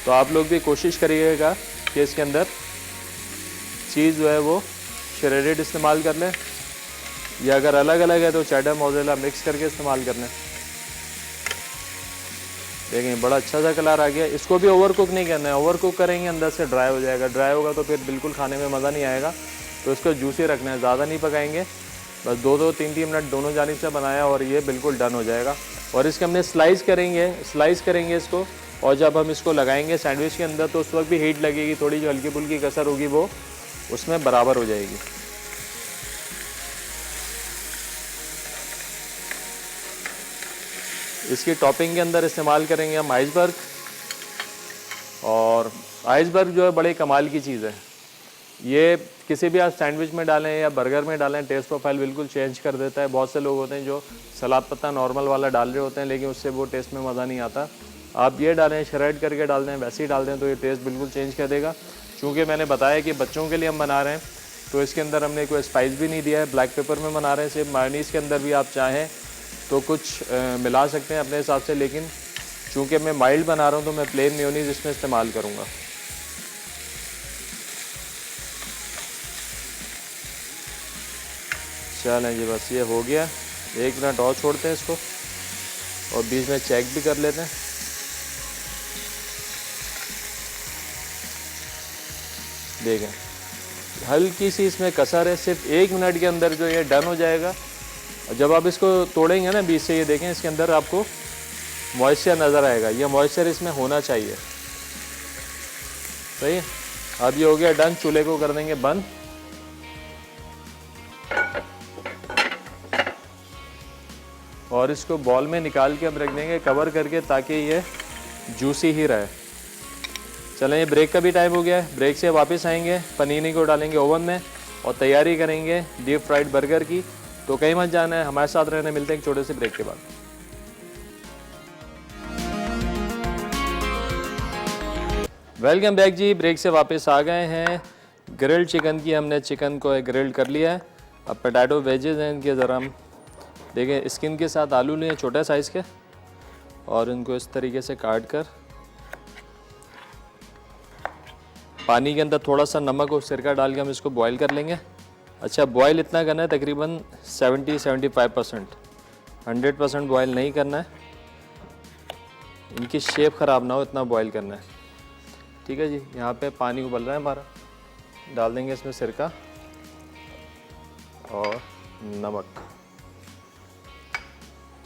तो आप लोग भी कोशिश करिएगा कि इसके अंदर चीज़ जो है वो श्रेडेड इस्तेमाल कर लें, या अगर अलग अलग है तो चेडर मोज़रेला मिक्स करके इस्तेमाल कर लें। देखें बड़ा अच्छा सा कलर आ गया। इसको भी ओवर कुक नहीं करना है, ओवर कुक करेंगे अंदर से ड्राई हो जाएगा। ड्राई होगा तो फिर बिल्कुल खाने में मज़ा नहीं आएगा। तो इसको जूसी रखना है, ज़्यादा नहीं पकाएंगे, बस 2-2, 3-3 मिनट दोनों जानिब से बनाया और ये बिल्कुल डन हो जाएगा। और इसके हमने स्लाइस करेंगे इसको, और जब हम इसको लगाएंगे सैंडविच के अंदर तो उस वक्त भी हीट लगेगी, थोड़ी जो हल्की फुल्की कसर होगी वो उसमें बराबर हो जाएगी। इसकी टॉपिंग के अंदर इस्तेमाल करेंगे हम आइसबर्ग, और आइसबर्ग जो है बड़े कमाल की चीज़ है। ये किसी भी आप सैंडविच में डालें या बर्गर में डालें, टेस्ट प्रोफाइल बिल्कुल चेंज कर देता है। बहुत से लोग होते हैं जो सलाद पत्ता नॉर्मल वाला डाल रहे होते हैं, लेकिन उससे वो टेस्ट में मज़ा नहीं आता। आप ये डालें, श्रेड करके डाल दें, वैसे ही डाल दें तो ये टेस्ट बिल्कुल चेंज कर देगा। चूँकि मैंने बताया कि बच्चों के लिए हम बना रहे हैं तो इसके अंदर हमने कोई स्पाइस भी नहीं दिया है, ब्लैक पेपर में बना रहे हैं। सिर्फ मायोनीज़ के अंदर भी आप चाहें तो कुछ मिला सकते हैं अपने हिसाब से, लेकिन चूँकि मैं माइल्ड बना रहा हूँ तो मैं प्लेन मेयोनीज़ इसमें इस्तेमाल करूँगा। चलें जी, बस ये हो गया। 1 मिनट और छोड़ते हैं इसको और बीच में चेक भी कर लेते हैं। देखें हल्की सी इसमें कसर है, सिर्फ 1 मिनट के अंदर जो ये डन हो जाएगा। जब आप इसको तोड़ेंगे ना बीच से, ये देखें इसके अंदर आपको मॉइस्चर नज़र आएगा, ये मॉइस्चर इसमें होना चाहिए। सही है। अब ये हो गया डन, चूल्हे को कर देंगे बंद। और इसको बॉल में निकाल के अब रख देंगे कवर करके, ताकि ये जूसी ही रहे। चलें, ये ब्रेक का भी टाइम हो गया है। ब्रेक से वापस आएंगे, पनीनी को डालेंगे ओवन में और तैयारी करेंगे डीप फ्राइड बर्गर की। तो कहीं मत जाना है, हमारे साथ रहने। मिलते हैं एक छोटे से ब्रेक के बाद। वेलकम बैक जी, ब्रेक से वापस आ गए हैं। ग्रिल्ड चिकन की हमने चिकन को ग्रिल्ड कर लिया है। अब पोटैटो वेजेस हैं इनके, ज़रा हम देखें। स्किन के साथ आलू लिए छोटे साइज़ के और इनको इस तरीके से काट कर पानी के अंदर थोड़ा सा नमक और सिरका डाल के हम इसको बॉईल कर लेंगे। अच्छा, बॉईल इतना करना है तकरीबन 70-75%, 100% बॉईल नहीं करना है। इनकी शेप ख़राब ना हो इतना बॉईल करना है। ठीक है जी। यहाँ पे पानी उबल रहा है हमारा, डाल देंगे इसमें सिरका और नमक।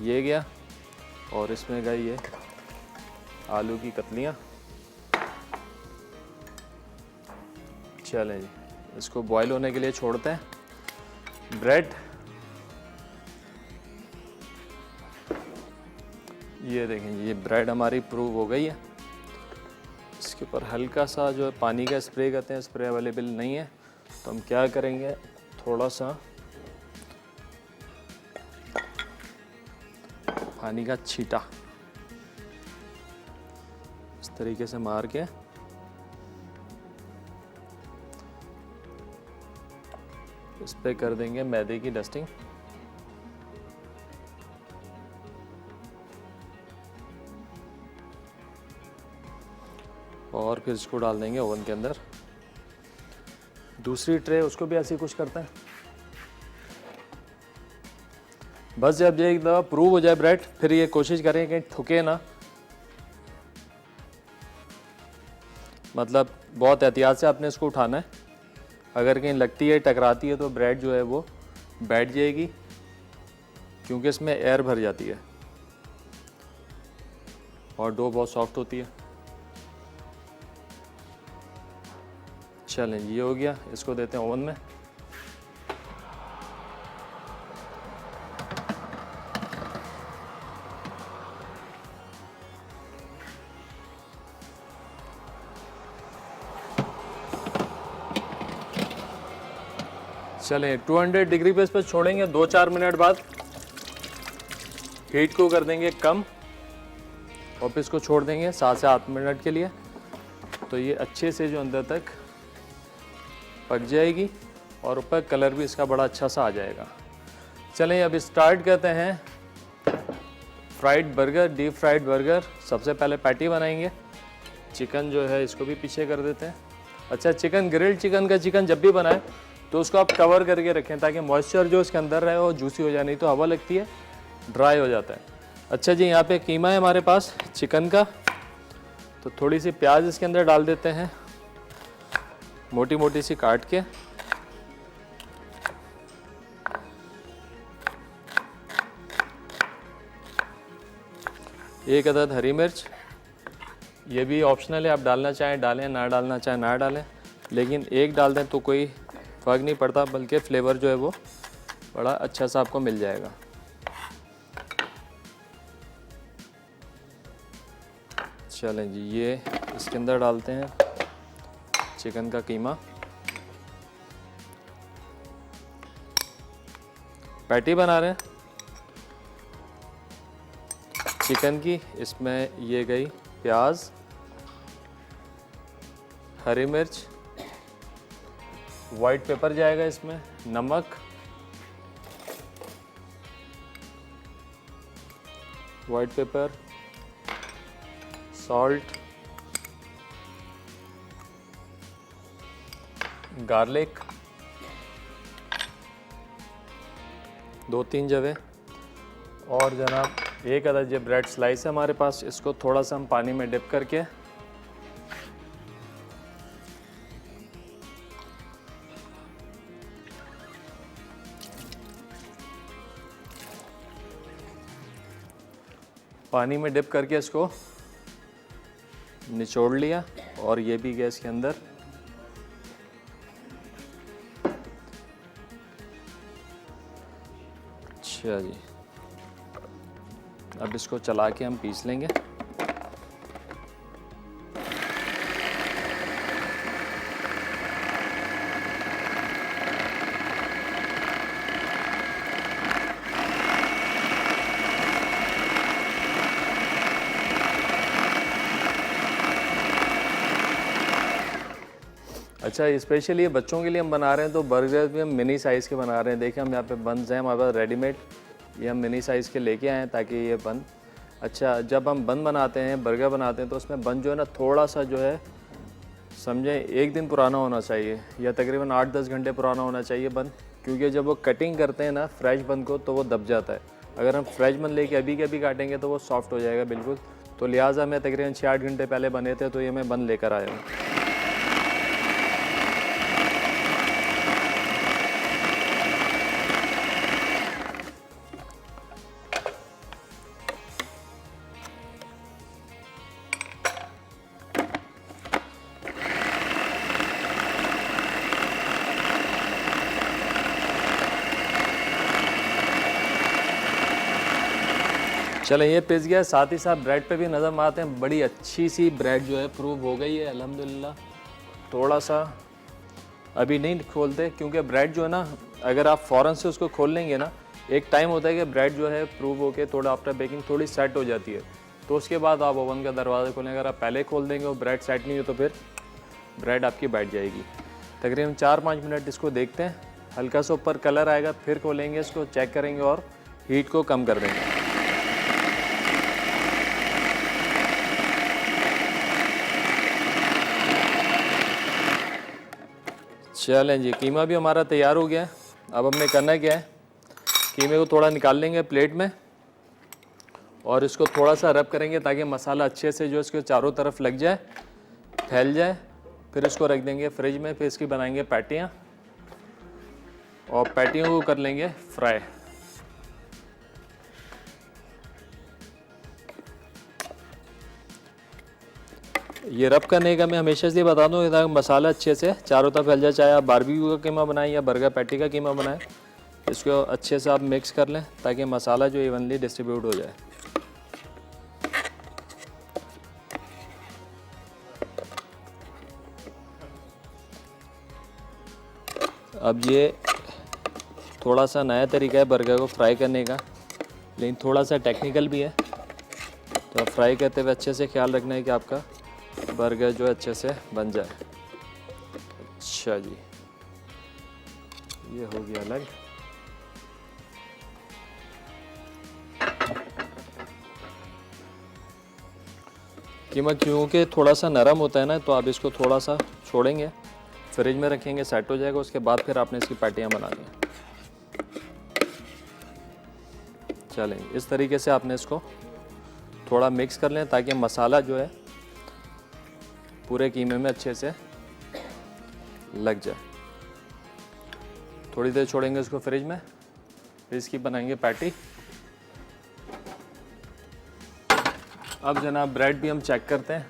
ये गया और इसमें गई ये आलू की कतलियाँ। चलें जी, इसको बॉईल होने के लिए छोड़ते हैं। ब्रेड, ये देखें ये ब्रेड हमारी प्रूव हो गई है। इसके ऊपर हल्का सा जो है पानी का स्प्रे करते हैं, स्प्रे अवेलेबल नहीं है तो हम क्या करेंगे, थोड़ा सा पानी का छींटा इस तरीके से मार के इस पे कर देंगे मैदे की डस्टिंग। और फिर इसको डाल देंगे ओवन के अंदर। दूसरी ट्रे उसको भी ऐसे ही कुछ करते हैं। बस जब ये एक दफ़ा प्रूव हो जाए ब्रेड, फिर ये कोशिश करें कि ठुके ना, मतलब बहुत एहतियात से आपने इसको उठाना है। अगर कहीं लगती है, टकराती है तो ब्रेड जो है वो बैठ जाएगी, क्योंकि इसमें एयर भर जाती है और डो बहुत सॉफ्ट होती है। चलें, ये हो गया, इसको देते हैं ओवन में। चलें 200 डिग्री पे इस पर छोड़ेंगे। 2-4 मिनट बाद हीट को कर देंगे कम और फिर इसको छोड़ देंगे 7 से 8 मिनट के लिए। तो ये अच्छे से जो अंदर तक पक जाएगी और ऊपर कलर भी इसका बड़ा अच्छा सा आ जाएगा। चलें अब स्टार्ट करते हैं fried burger, deep fried burger. सबसे पहले पैटी बनाएंगे। चिकन जो है इसको भी पीछे कर देते हैं। अच्छा, चिकन, ग्रिल्ड चिकन का चिकन जब भी बनाए तो उसको आप कवर करके रखें ताकि मॉइस्चर जो इसके अंदर रहे वो जूसी हो जाए, नहीं तो हवा लगती है ड्राई हो जाता है। अच्छा जी, यहाँ पे कीमा है हमारे पास चिकन का, तो थोड़ी सी प्याज इसके अंदर डाल देते हैं, मोटी मोटी सी काट के। एक अदद हरी मिर्च, ये भी ऑप्शनल है, आप डालना चाहें डालें, ना डालना चाहें ना डालें, लेकिन एक डाल दें तो कोई फ़र्क नहीं पड़ता, बल्कि फ्लेवर जो है वो बड़ा अच्छा सा आपको मिल जाएगा। चलें जी, ये इसके अंदर डालते हैं चिकन का कीमा। पैटी बना रहे हैं चिकन की, इसमें ये गई प्याज, हरी मिर्च, वाइट पेपर जाएगा इसमें, नमक, वाइट पेपर, सॉल्ट, गार्लिक, 2-3 जवे, और जनाब एक अदद ये ब्रेड स्लाइस है हमारे पास। इसको थोड़ा सा हम पानी में डिप करके इसको निचोड़ लिया और ये भी गया इसके अंदर। अच्छा जी, अब इसको चला के हम पीस लेंगे। अच्छा, स्पेशली ये बच्चों के लिए हम बना रहे हैं, तो बर्गर भी हम मिनी साइज़ के बना रहे हैं। देखिए हम यहाँ पे बन्स हैं हमारे पास रेडीमेड, ये हम मिनी साइज़ के लेके आए हैं ताकि ये बन, अच्छा जब हम बन बनाते हैं, बर्गर बनाते हैं, तो उसमें बन जो है ना थोड़ा सा जो है समझें 1 दिन पुराना होना चाहिए या तकरीबन 8-10 घंटे पुराना होना चाहिए बन, क्योंकि जब वो कटिंग करते हैं ना फ्रेश बन को तो वो दब जाता है। अगर हम फ्रेश बन लेके अभी के अभी काटेंगे तो वो सॉफ्ट हो जाएगा बिल्कुल। तो लिहाजा मैं तकरीबन 6-8 घंटे पहले बने थे, तो ये मैं बन लेकर आया हूँ। चलें, ये पिस गया। साथ ही साथ ब्रेड पे भी नज़र मारते हैं। बड़ी अच्छी सी ब्रेड जो है प्रूव हो गई है अल्हम्दुलिल्लाह। थोड़ा सा अभी नहीं खोलते, क्योंकि ब्रेड जो है ना अगर आप फ़ौरन से उसको खोल लेंगे ना एक टाइम होता है कि ब्रेड जो है प्रूव होके थोड़ा आफ्टर बेकिंग थोड़ी सेट हो जाती है, तो उसके बाद आप ओवन का दरवाज़ा खोलें। अगर आप पहले खोल देंगे और ब्रेड सेट नहीं हो तो फिर ब्रेड आपकी बैठ जाएगी। तकरीबन 4-5 मिनट इसको देखते हैं, हल्का सा ऊपर कलर आएगा, फिर खोलेंगे इसको, चेक करेंगे और हीट को कम कर देंगे। चलें जी, कीमा भी हमारा तैयार हो गया है। अब हमने करना क्या है, कीमे को थोड़ा निकाल लेंगे प्लेट में और इसको थोड़ा सा रब करेंगे ताकि मसाला अच्छे से जो इसके चारों तरफ लग जाए, फैल जाए। फिर इसको रख देंगे फ्रिज में। फिर इसकी बनाएंगे पैटियाँ और पैटियों को कर लेंगे फ्राई। ये रब करने का मैं हमेशा से बता दूँ ताकि मसाला अच्छे से चारों तरफ फैल जाए। चाहे आप बारबेक्यू का कीमा बनाएं या बर्गर पैटी का कीमा बनाएं, इसको अच्छे से आप मिक्स कर लें ताकि मसाला जो इवनली डिस्ट्रीब्यूट हो जाए। अब ये थोड़ा सा नया तरीका है बर्गर को फ्राई करने का, लेकिन थोड़ा सा टेक्निकल भी है। तो फ्राई करते हुए अच्छे से ख्याल रखना है कि आपका बर्गर जो अच्छे से बन जाए। अच्छा जी, ये हो गया अलग। कीमा क्योंकि थोड़ा सा नरम होता है ना, तो आप इसको थोड़ा सा छोड़ेंगे, फ्रिज में रखेंगे, सेट हो जाएगा। उसके बाद फिर आपने इसकी पैटियाँ बनानी है। चलें, इस तरीके से आपने इसको थोड़ा मिक्स कर लें ताकि मसाला जो है पूरे कीमे में अच्छे से लग जाए। थोड़ी देर छोड़ेंगे इसको फ्रिज में, फिर इसकी बनाएंगे पैटी। अब जनाब ब्रेड भी हम चेक करते हैं।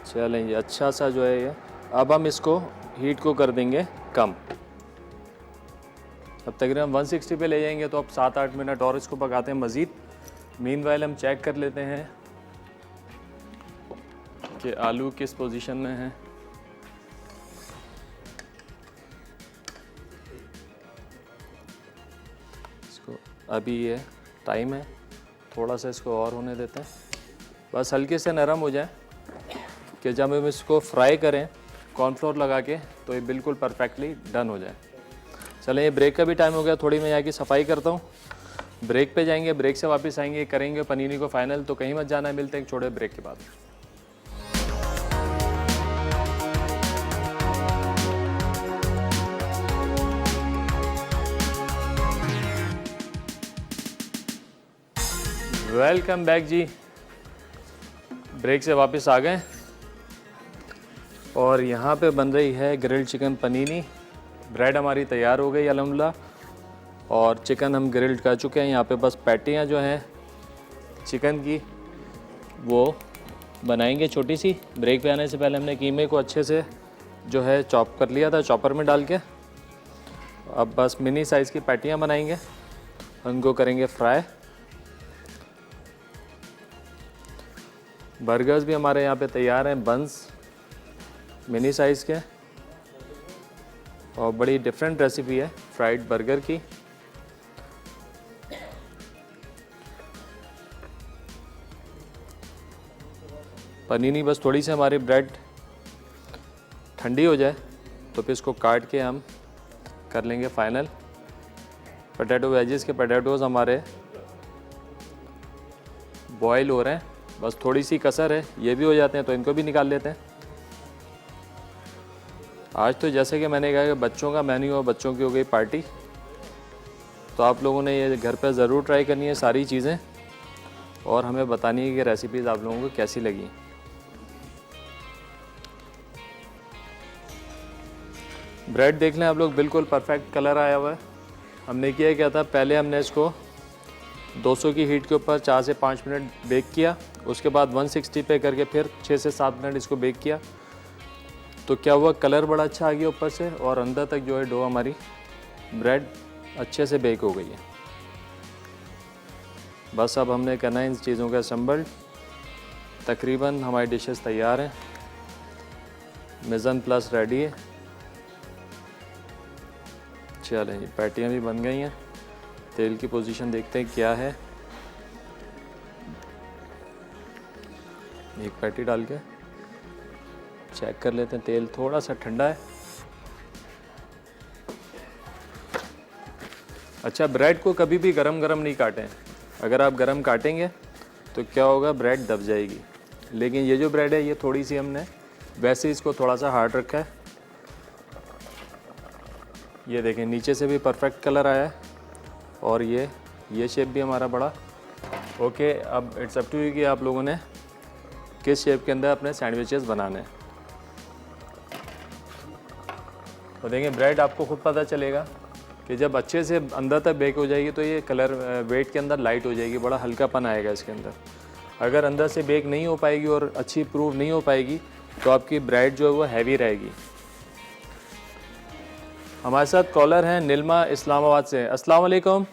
चलें जी, अच्छा सा जो है ये। अब हम इसको हीट को कर देंगे कम। अब तकरीबन 160 पे ले जाएंगे, तो अब 7-8 मिनट और इसको पकाते हैं मज़ीद। मीनवाइल हम चेक कर लेते हैं कि आलू किस पोजीशन में है। इसको अभी ये टाइम है, थोड़ा सा इसको और होने देते हैं, बस हल्के से नरम हो जाए कि जब हम इसको फ्राई करें कॉर्नफ्लोर लगा के तो ये बिल्कुल परफेक्टली डन हो जाए। चलें, ये ब्रेक का भी टाइम हो गया, थोड़ी मैं यहाँ की सफाई करता हूँ। ब्रेक पे जाएंगे, ब्रेक से वापस आएंगे, करेंगे पनीनी को फाइनल। तो कहीं मत जाना है, मिलते हैं एक छोटे ब्रेक के बाद। वेलकम बैक जी, ब्रेक से वापस आ गए और यहाँ पे बन रही है ग्रिल्ड चिकन पनीनी। ब्रेड हमारी तैयार हो गई अल्हम्दुलिल्लाह और चिकन हम ग्रिल्ड कर चुके हैं। यहाँ पे बस पैटियाँ जो हैं चिकन की वो बनाएंगे छोटी सी। ब्रेक पे आने से पहले हमने कीमे को अच्छे से जो है चॉप कर लिया था चॉपर में डाल के। अब बस मिनी साइज़ की पैटियाँ बनाएंगे, उनको करेंगे फ्राई। बर्गर्स भी हमारे यहाँ पे तैयार हैं, बंस मिनी साइज़ के, और बड़ी डिफरेंट रेसिपी है फ्राइड बर्गर की। पनीनी बस थोड़ी सी हमारी ब्रेड ठंडी हो जाए तो फिर इसको काट के हम कर लेंगे फाइनल। पोटैटो वेजेस के पोटैटोज़ हमारे बॉयल हो रहे हैं, बस थोड़ी सी कसर है, ये भी हो जाते हैं तो इनको भी निकाल लेते हैं। आज तो जैसे कि मैंने कहा कि बच्चों का मेन्यू और बच्चों की हो गई पार्टी, तो आप लोगों ने ये घर पर ज़रूर ट्राई करनी है सारी चीज़ें और हमें बतानी है कि रेसिपीज़ आप लोगों को कैसी लगी। ब्रेड देख लें आप लोग, बिल्कुल परफेक्ट कलर आया हुआ है। हमने किया क्या था, पहले हमने इसको 200 की हीट के ऊपर 4 से 5 मिनट बेक किया, उसके बाद 160 पे करके फिर 6 से 7 मिनट इसको बेक किया। तो क्या हुआ, कलर बड़ा अच्छा आ गया ऊपर से और अंदर तक जो है डो हमारी ब्रेड अच्छे से बेक हो गई है। बस अब हमने करना है इन चीज़ों का असेंबल्ड। तकरीबन हमारी डिशेस तैयार हैं, मिज़न प्लस रेडी है। चलें जी, पैटियाँ भी बन गई हैं। तेल की पोजीशन देखते हैं क्या है। एक पैटी डाल के चेक कर लेते हैं, तेल थोड़ा सा ठंडा है। अच्छा, ब्रेड को कभी भी गरम गरम नहीं काटें। अगर आप गरम काटेंगे तो क्या होगा, ब्रेड दब जाएगी। लेकिन ये जो ब्रेड है ये थोड़ी सी हमने वैसे इसको थोड़ा सा हार्ड रखा है। ये देखें नीचे से भी परफेक्ट कलर आया है और ये शेप भी हमारा बड़ा ओके। अब इट्स अप टू यू कि आप लोगों ने किस शेप के अंदर अपने सैंडविचेस बनाने हैं। तो देखें ब्रेड आपको खुद पता चलेगा कि जब अच्छे से अंदर तक बेक हो जाएगी तो ये कलर वेट के अंदर लाइट हो जाएगी, बड़ा हल्कापन आएगा इसके अंदर। अगर अंदर से बेक नहीं हो पाएगी और अच्छी प्रूव नहीं हो पाएगी तो आपकी ब्रेड जो है वो हैवी रहेगी। हमारे साथ कॉलर हैं नीलमा इस्लामाबाद से। अस्सलाम वालेकुम।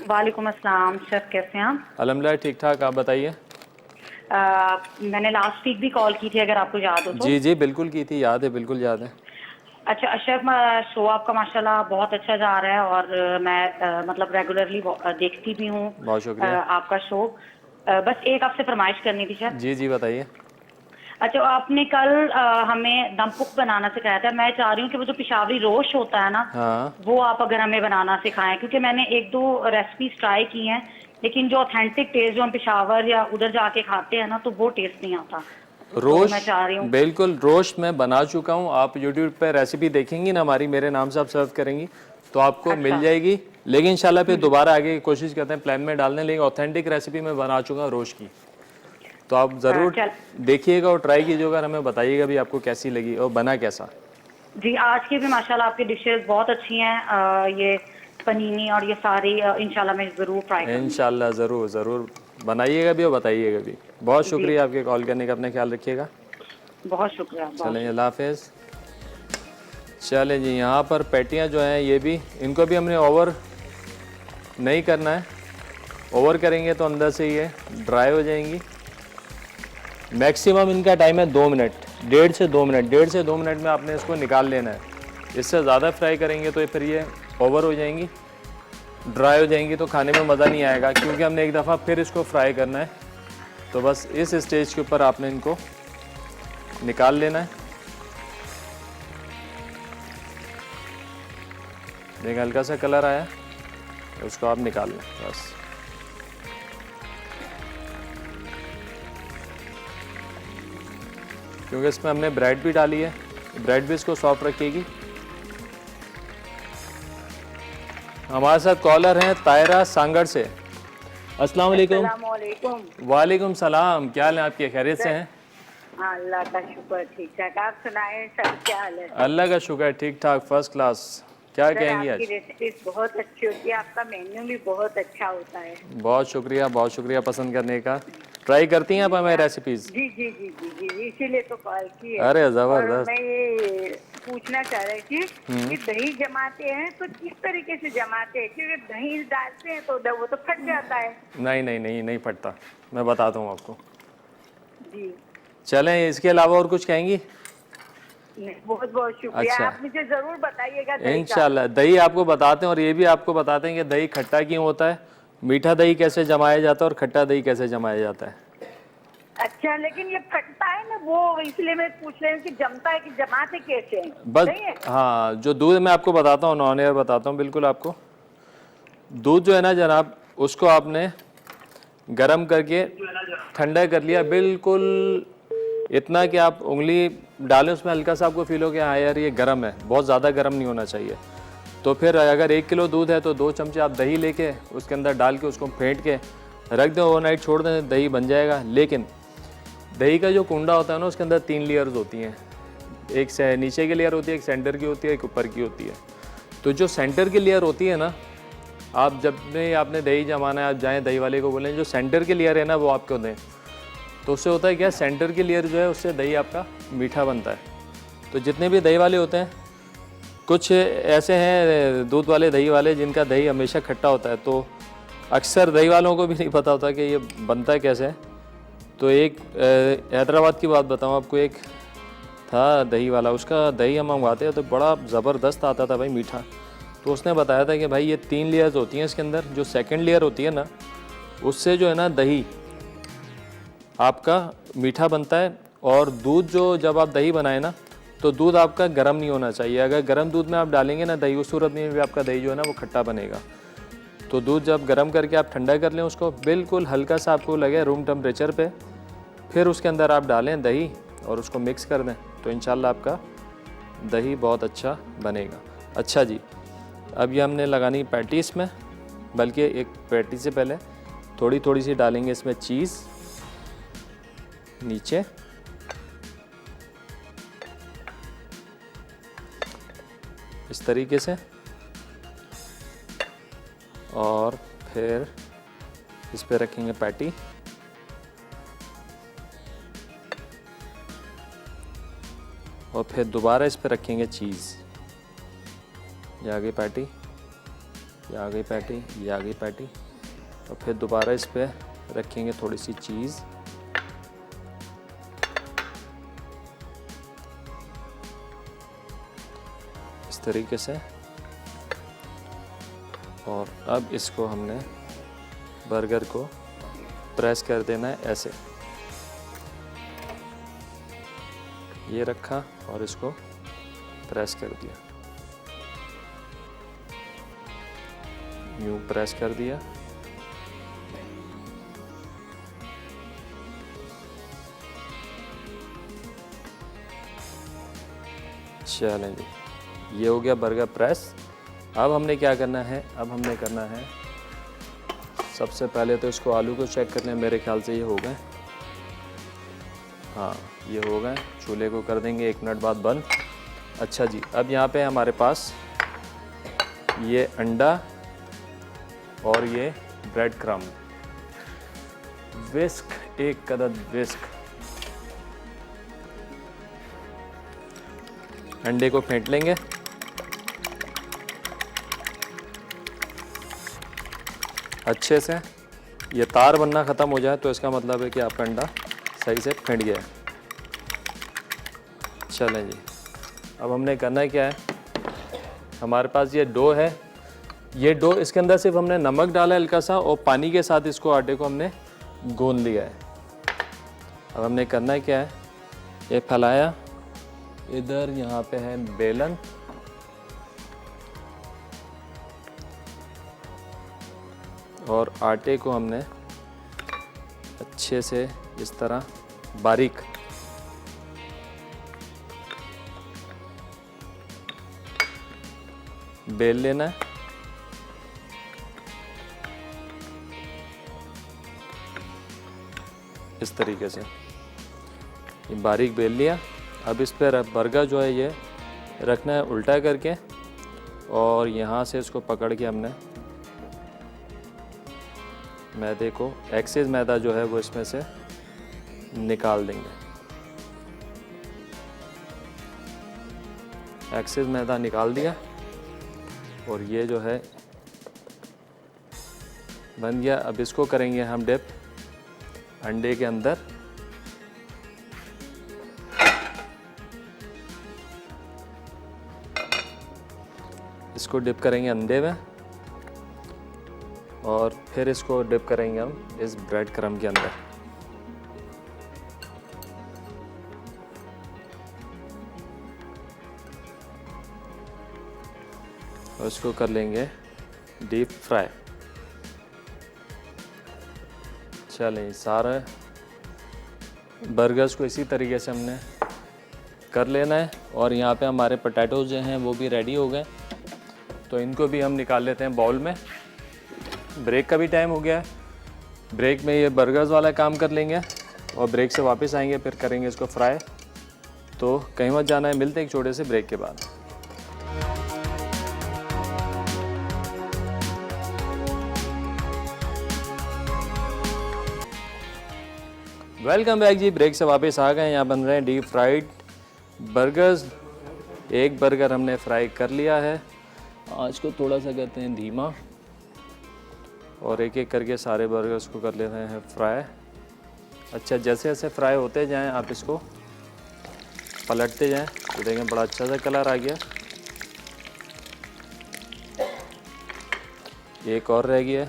वालेकुम अस्सलाम। शेफ कैसे हैं आप? अल्हम्दुलिल्लाह ठीक ठाक, आप बताइए। मैंने लास्ट वीक भी कॉल की थी, अगर आपको याद हो तो। जी जी बिल्कुल की थी, याद है, बिल्कुल याद है। अच्छा शेफ, शो आपका माशाल्लाह बहुत अच्छा जा रहा है और मैं मतलब रेगुलरली देखती भी हूँ। बहुत शुक्रिया। आपका शो। बस एक आपसे फरमाइश करनी थी शेफ। जी जी बताइए। अच्छा, आपने कल हमें दम पुख बनाना सिखाया था। मैं चाह रही हूँ कि वो जो पिशावरी रोश होता है ना, हाँ वो आप अगर हमें बनाना सिखाएं, क्योंकि मैंने एक दो रेसिपीज ट्राई की हैं लेकिन जो ऑथेंटिक टेस्ट जो हम पिशावर या उधर जाके खाते हैं ना, तो वो टेस्ट नहीं आता। रोश तो मैं चाह रही हूँ। बिल्कुल, रोश मैं बना चुका हूँ। आप यूट्यूब पे रेसिपी देखेंगी ना हमारी, मेरे नाम से आप सर्व करेंगी तो आपको मिल जाएगी। लेकिन इंशाल्लाह फिर दोबारा आगे कोशिश करते हैं प्लान में डालने। लेकिन ऑथेंटिक रेसिपी मैं बना चुका हूँ रोश की, तो आप ज़रूर देखिएगा और ट्राई कीजिएगा और हमें बताइएगा भी आपको कैसी लगी और बना कैसा। जी, आज की भी माशाल्लाह आपकी डिशेस बहुत अच्छी हैं। ये पनीनी और ये सारी इंशाल्लाह मैं ज़रूर ट्राई करूँगी। इंशाल्लाह ज़रूर ज़रूर बनाइएगा भी और बताइएगा भी। बहुत शुक्रिया आपके कॉल करने का, अपना ख्याल रखिएगा। बहुत शुक्रिया। चलें, अल्लाह हाफिज़। चलें जी, यहाँ पर पैटियाँ जो हैं ये भी, इनको भी हमने ओवर नहीं करना है। ओवर करेंगे तो अंदर से ये ड्राई हो जाएंगी। मैक्सिमम इनका टाइम है 2 मिनट, 1.5 से 2 मिनट। 1.5 से 2 मिनट में आपने इसको निकाल लेना है। इससे ज़्यादा फ्राई करेंगे तो फिर ये ओवर हो जाएंगी, ड्राई हो जाएंगी, तो खाने में मज़ा नहीं आएगा, क्योंकि हमने एक दफ़ा फिर इसको फ्राई करना है। तो बस इस स्टेज के ऊपर आपने इनको निकाल लेना है। एक हल्का सा कलर आया, उसको आप निकाल लें बस। क्योंकि इसमें हमने ब्रेड भी डाली है, ब्रेड भी इसको सॉफ्ट रखेगी। हमारे साथ कॉलर हैं तायरा सांगड़ से। अस्सलाम वालेकुम। वालेकुम सलाम, क्या हाल है आपके, खैरियत से हैं? हाँ, अल्लाह का शुक्र, ठीक ठाक। आप सुनाएं, सब क्या हाल है? अल्लाह का शुक्र है, ठीक ठाक, फर्स्ट क्लास। क्या कहेंगी आज? आपकी रेसिपीज बहुत अच्छी होती है, आपका मेन्यू भी बहुत अच्छा होता है। बहुत शुक्रिया पसंद करने का। ट्राई करती हैं आप हमारी रेसिपीज? जी जी जी जी जी, इसीलिए तो कॉल की है। अरे और जबरदस्त। मैं ये पूछना चाह रही थी कि दही जमाते हैं तो किस तरीके से जमाते हैं, क्योंकि दही डालते हैं तो वो तो फट जाता है। नहीं फटता, मैं बताता हूँ आपको। जी चलें, इसके अलावा और कुछ कहेंगी? बहुत बहुत शुक्रिया। अच्छा। आप मुझे जरूर बताइएगा दही का। इंशाल्लाह दही आपको बताते हैं, और ये भी आपको बताते हैं कि दही खट्टा क्यों होता है, मीठा दही कैसे जमाया जाता है और खट्टा दही कैसे जमाया जाता है। अच्छा, लेकिन ये फटता है ना, वो इसलिए मैं पूछ रही हूँ कि जमता है कि जमाते कैसे हैं? बस सही है? हाँ, जो दूध मैं आपको बताता हूँ, नॉन एयर बताता हूँ बिल्कुल आपको। दूध जो है ना जनाब, उसको आपने गरम करके ठंडा कर लिया, बिल्कुल इतना कि आप उंगली डालें उसमें, हल्का सा आपको फील हो कि हाँ यार ये गर्म है, बहुत ज़्यादा गर्म नहीं होना चाहिए। तो फिर अगर 1 किलो दूध है तो 2 चमचे आप दही लेके उसके अंदर डाल के उसको फेंट के रख दें, ओवरनाइट छोड़ दें, दही बन जाएगा। लेकिन दही का जो कुंडा होता है ना, उसके अंदर 3 लेयर्स होती हैं। एक से नीचे की लेयर होती है, एक सेंटर की होती है, एक ऊपर की होती है। तो जो सेंटर की लेयर होती है ना, आप जब भी आपने दही जमाना है, आप जाएँ दही वाले को बोलें जो सेंटर की लेयर है ना वो आपको दें, तो उससे होता है क्या, सेंटर की लेयर जो है उससे दही आपका मीठा बनता है। तो जितने भी दही वाले होते हैं, कुछ ऐसे हैं दूध वाले दही वाले जिनका दही हमेशा खट्टा होता है, तो अक्सर दही वालों को भी नहीं पता होता कि ये बनता है कैसे है। तो एक हैदराबाद की बात बताऊँ आपको, एक था दही वाला, उसका दही हम मंगवाते हैं तो बड़ा ज़बरदस्त आता था भाई, मीठा। तो उसने बताया था कि भाई ये 3 लेयर्स होती हैं इसके अंदर। जो सेकंड लेयर होती है ना, उससे जो है ना दही आपका मीठा बनता है। और दूध जो जब आप दही बनाए ना, तो दूध आपका गर्म नहीं होना चाहिए। अगर गर्म दूध में आप डालेंगे ना दही, उस सूरत में भी आपका दही जो है ना वो खट्टा बनेगा। तो दूध जब गर्म करके आप ठंडा कर लें उसको, बिल्कुल हल्का सा आपको लगे रूम टेम्परेचर पे, फिर उसके अंदर आप डालें दही और उसको मिक्स कर दें, तो इंशाल्लाह आपका दही बहुत अच्छा बनेगा। अच्छा जी, अब ये हमने लगानी पैटीज में, बल्कि एक पैटी से पहले थोड़ी थोड़ी सी डालेंगे इसमें चीज़ नीचे, इस तरीके से, और फिर इस पे रखेंगे पैटी। और फिर दोबारा इस पे रखेंगे चीज़। ये आ गई पैटी, ये आ गई पैटी, ये आ गई पैटी। और फिर दोबारा इस पे रखेंगे थोड़ी सी चीज़। इस तरीके से। और अब इसको हमने बर्गर को प्रेस कर देना है ऐसे। ये रखा और इसको प्रेस कर दिया, यूं प्रेस कर दिया। चलें जी, ये हो गया बर्गर प्रेस। अब हमने क्या करना है, अब हमने करना है सबसे पहले तो इसको आलू को चेक कर लें। मेरे ख्याल से ये हो गए, हाँ ये हो गए। चूल्हे को कर देंगे 1 मिनट बाद बंद। अच्छा जी, अब यहाँ पे हमारे पास ये अंडा और ये ब्रेड क्रम्ब, विस्क, 1 अदद विस्क। अंडे को फेंट लेंगे। अच्छे से ये तार बनना ख़त्म हो जाए तो इसका मतलब है कि आपका अंडा सही से फेंट गया है। चलें जी, अब हमने करना है क्या है, हमारे पास ये डो है। ये डो, इसके अंदर सिर्फ हमने नमक डाला है हल्का सा, और पानी के साथ इसको आटे को हमने गूंद लिया है। अब हमने करना है क्या है, ये फैलाया, इधर यहाँ पे है बेलन, और आटे को हमने अच्छे से इस तरह बारीक बेल लेना है। इस तरीके से ये बारीक बेल लिया। अब इस पर बर्गर जो है ये रखना है उल्टा करके, और यहाँ से इसको पकड़ के हमने मैदे को, एक्सेस मैदा जो है वो इसमें से निकाल देंगे। एक्सेस मैदा निकाल दिया, और ये जो है बन गया। अब इसको करेंगे हम डिप अंडे के अंदर। इसको डिप करेंगे अंडे में, और फिर इसको डिप करेंगे हम इस ब्रेड क्रम्ब के अंदर। और इसको कर लेंगे डीप फ्राई। चलें, सारे बर्गर्स को इसी तरीके से हमने कर लेना है। और यहाँ पे हमारे पोटैटोज जो हैं वो भी रेडी हो गए, तो इनको भी हम निकाल लेते हैं बाउल में। ब्रेक का भी टाइम हो गया है। ब्रेक में ये बर्गर्स वाला काम कर लेंगे, और ब्रेक से वापस आएंगे, फिर करेंगे इसको फ्राई। तो कहीं मत जाना है, मिलते हैं एक छोटे से ब्रेक के बाद। वेलकम बैक जी, ब्रेक से वापस आ गए। यहाँ बन रहे हैं डीप फ्राइड बर्गर्स। एक बर्गर हमने फ्राई कर लिया है। आज को थोड़ा सा करते हैं धीमा, और एक एक करके सारे बर्गर्स को कर लेते हैं फ्राई। अच्छा, जैसे जैसे फ्राई होते जाएं आप इसको पलटते जाएं, तो देखें बड़ा अच्छा सा कलर आ गया। एक और रह गया।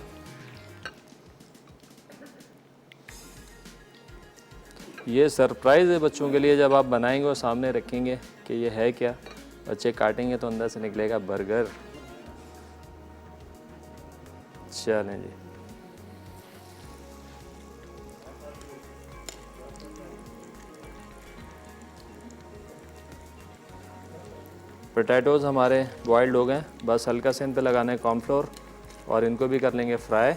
ये सरप्राइज़ है बच्चों के लिए, जब आप बनाएंगे और सामने रखेंगे कि ये है क्या, बच्चे काटेंगे तो अंदर से निकलेगा बर्गर। चलें जी, पोटैटोज़ हमारे बॉइल्ड हो गए, बस हल्का से इन पे लगाना है कॉर्नफ्लोर और इनको भी कर लेंगे फ्राई।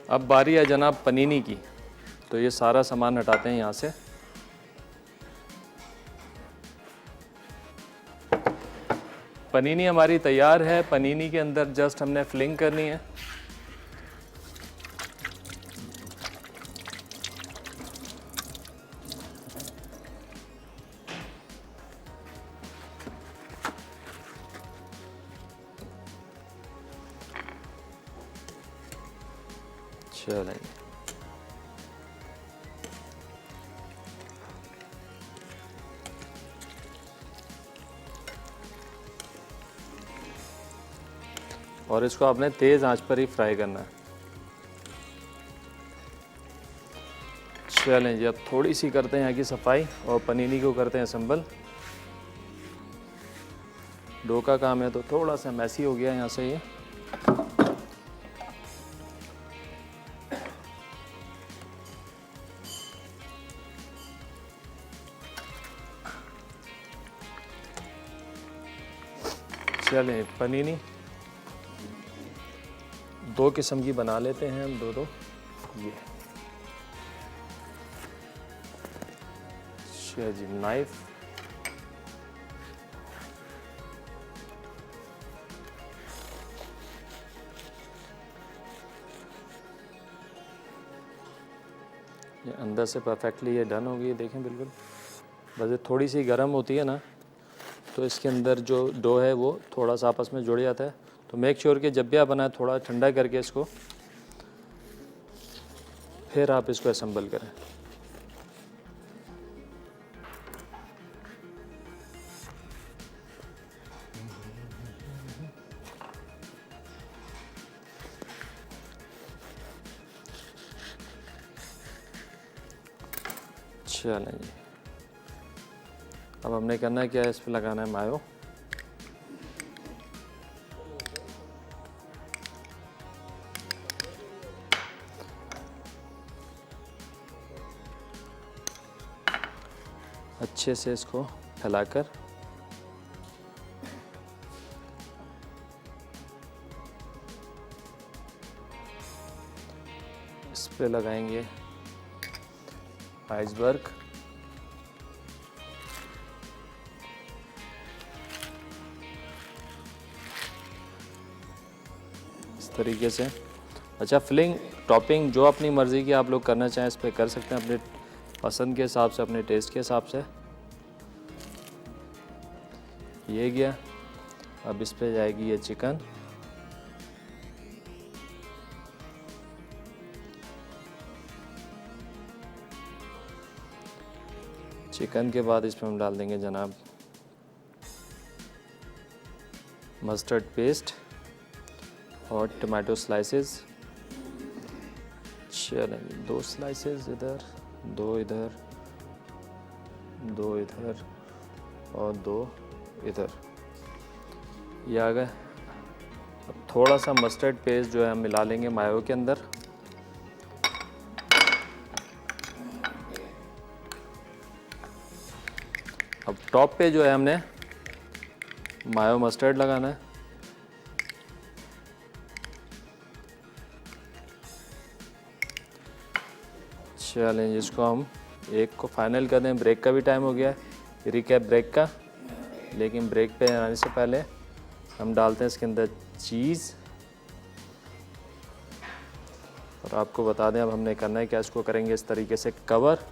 अब बारी है जनाब पनीनी की, तो ये सारा सामान हटाते हैं यहाँ से। पनीनी हमारी तैयार है। पनीनी के अंदर जस्ट हमने फिलिंग करनी है। चलें, और इसको आपने तेज़ आंच पर ही फ्राई करना है। चलें जी, अब थोड़ी सी करते हैं यहाँ की सफाई और पनीनी को करते हैं असम्बल। डो का काम है तो थोड़ा सा मैसी हो गया यहाँ से ये। चलें, पनीनी दो किस्म की बना लेते हैं हम, दो ये। अच्छा जी, नाइफ ये अंदर से परफेक्टली ये डन हो गई है, देखें बिल्कुल। बस ये थोड़ी सी गर्म होती है ना, तो इसके अंदर जो डो है वो थोड़ा सा आपस में जुड़ जाता है। तो मेक श्योर कि जब भी आप बनाए थोड़ा ठंडा करके इसको फिर आप इसको असेंबल करें। चलें जी, अब हमने करना है क्या है, इस पर लगाना है मायो। अच्छे से इसको फैलाकर इस पे लगाएंगे आइसबर्ग। इस तरीके से। अच्छा, फिलिंग टॉपिंग जो अपनी मर्ज़ी की आप लोग करना चाहें इस पे कर सकते हैं, अपने पसंद के हिसाब से, अपने टेस्ट के हिसाब से। ये गया। अब इस पे जाएगी ये चिकन। चिकन के बाद इसमें हम डाल देंगे जनाब मस्टर्ड पेस्ट और टमाटो स्लाइसेस। चलें, 2 स्लाइसेस इधर, 2 इधर, 2 इधर और 2 इधर, ये आ गए। अब थोड़ा सा मस्टर्ड पेस्ट जो है हम मिला लेंगे मायो के अंदर। अब टॉप पे जो है हमने मायो मस्टर्ड लगाना है। चलें, इसको हम एक को फाइनल कर दें। ब्रेक का भी टाइम हो गया है, रिकैप ब्रेक का। लेकिन ब्रेक पे आने से पहले हम डालते हैं इसके अंदर चीज़। और आपको बता दें अब हमने करना है क्या, इसको करेंगे इस तरीके से कवर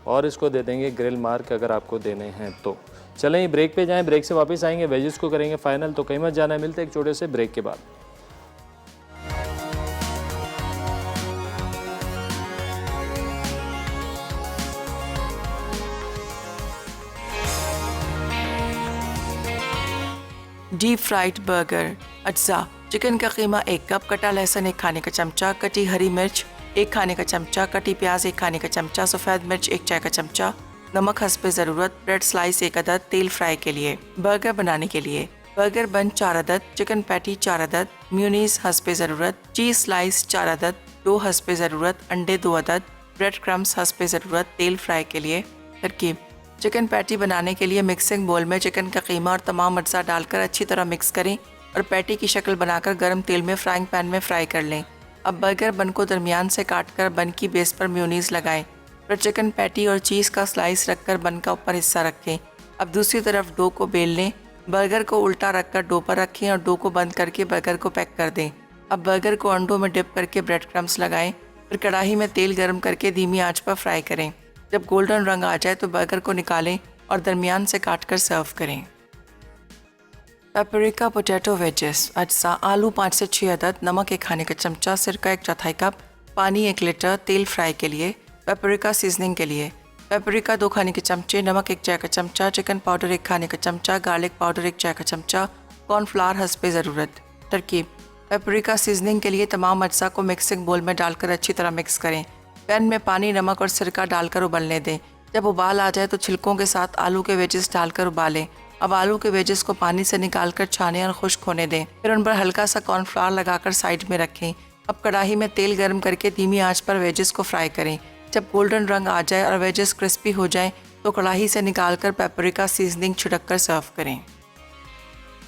और इसको दे देंगे ग्रिल मार्क अगर आपको देने हैं तो। चलें, ब्रेक पे जाएं, ब्रेक से वापस आएंगे, वेजेस को करेंगे फाइनल। तो कहीं मत जाना, मिलते हैं एक छोटे से ब्रेक के बाद। Deep fried burger. अज्जा: चिकन का कीमा 1 कप, कटा लहसुन 1 खाने का चमचा, कटी हरी मिर्च 1 खाने का चमचा, कटी प्याज 1 खाने का चमचा, सफ़ेद मिर्च 1 चाय का चमचा, नमक हस्बे ज़रूरत, ब्रेड स्लाइस 1 अदद, तेल फ्राई के लिए। बर्गर बनाने के लिए: बर्गर बन 4 अदद, चिकन पैटी 4 अदद, म्यूनीस हस्बे ज़रूरत, चीज़ स्लाइस 4 अदद, डो हस्बे ज़रूरत, अंडे 2 अदद, ब्रेड क्रम्स हस्बे ज़रूरत, तेल फ्राई के लिए। तरकीब: चिकन पैटी बनाने के लिए मिक्सिंग बोल में चिकन का कीमा और तमाम अज्जा डालकर अच्छी तरह मिक्स करें और पैटी की शक्ल बनाकर गर्म तेल में फ्राइंग पैन में फ्राई कर लें। अब बर्गर बन को दरमियान से काटकर बन की बेस पर म्यूनीस लगाएं। फिर चिकन पैटी और चीज़ का स्लाइस रखकर बन का ऊपर हिस्सा रखें। अब दूसरी तरफ डो को बेल लें। बर्गर को उल्टा रखकर डो पर रखें और डो को बंद करके बर्गर को पैक कर दें। अब बर्गर को अंडों में डिप करके ब्रेड क्रम्स लगाएं। फिर कढ़ाई में तेल गर्म करके धीमी आंच पर फ्राई करें। जब गोल्डन रंग आ जाए तो बर्गर को निकालें और दरमियान से काटकर सर्व करें। Paprika potato wages. अज्जा: आलू 5 से 6 अदद, नमक 1 खाने का चमचा, सिरका 1/4 कप, पानी 1 लीटर, तेल फ्राई के लिए। पेपरिका सीजनिंग के लिए: पेपरिका 2 खाने के चमचे, नमक 1 चाय का चमचा, चिकन पाउडर 1 खाने का चमचा, गार्लिक पाउडर 1 चाय का चमचा, कॉर्नफ्लावर हस्बे ज़रूरत। तरकीब: पेपरिका सीजनिंग के लिए तमाम अज्जा को मिक्सिंग बोल में डालकर अच्छी तरह मिक्स करें। पैन में पानी, नमक और सिरका डालकर उबलने दें। जब उबाल आ जाए तो छिलकों के साथ आलू के वेजेस डालकर उबालें। अब आलू के वेजेस को पानी से निकालकर छानें और खुश्क होने दें। फिर उन पर हल्का सा कॉर्नफ्लावर लगाकर साइड में रखें। अब कढ़ाई में तेल गर्म करके धीमी आंच पर वेजेस को फ्राई करें। जब गोल्डन रंग आ जाए और वेजेस क्रिस्पी हो जाएं तो कढ़ाई से निकालकर पेपरिका सीजनिंग छिड़ककर सर्व करें।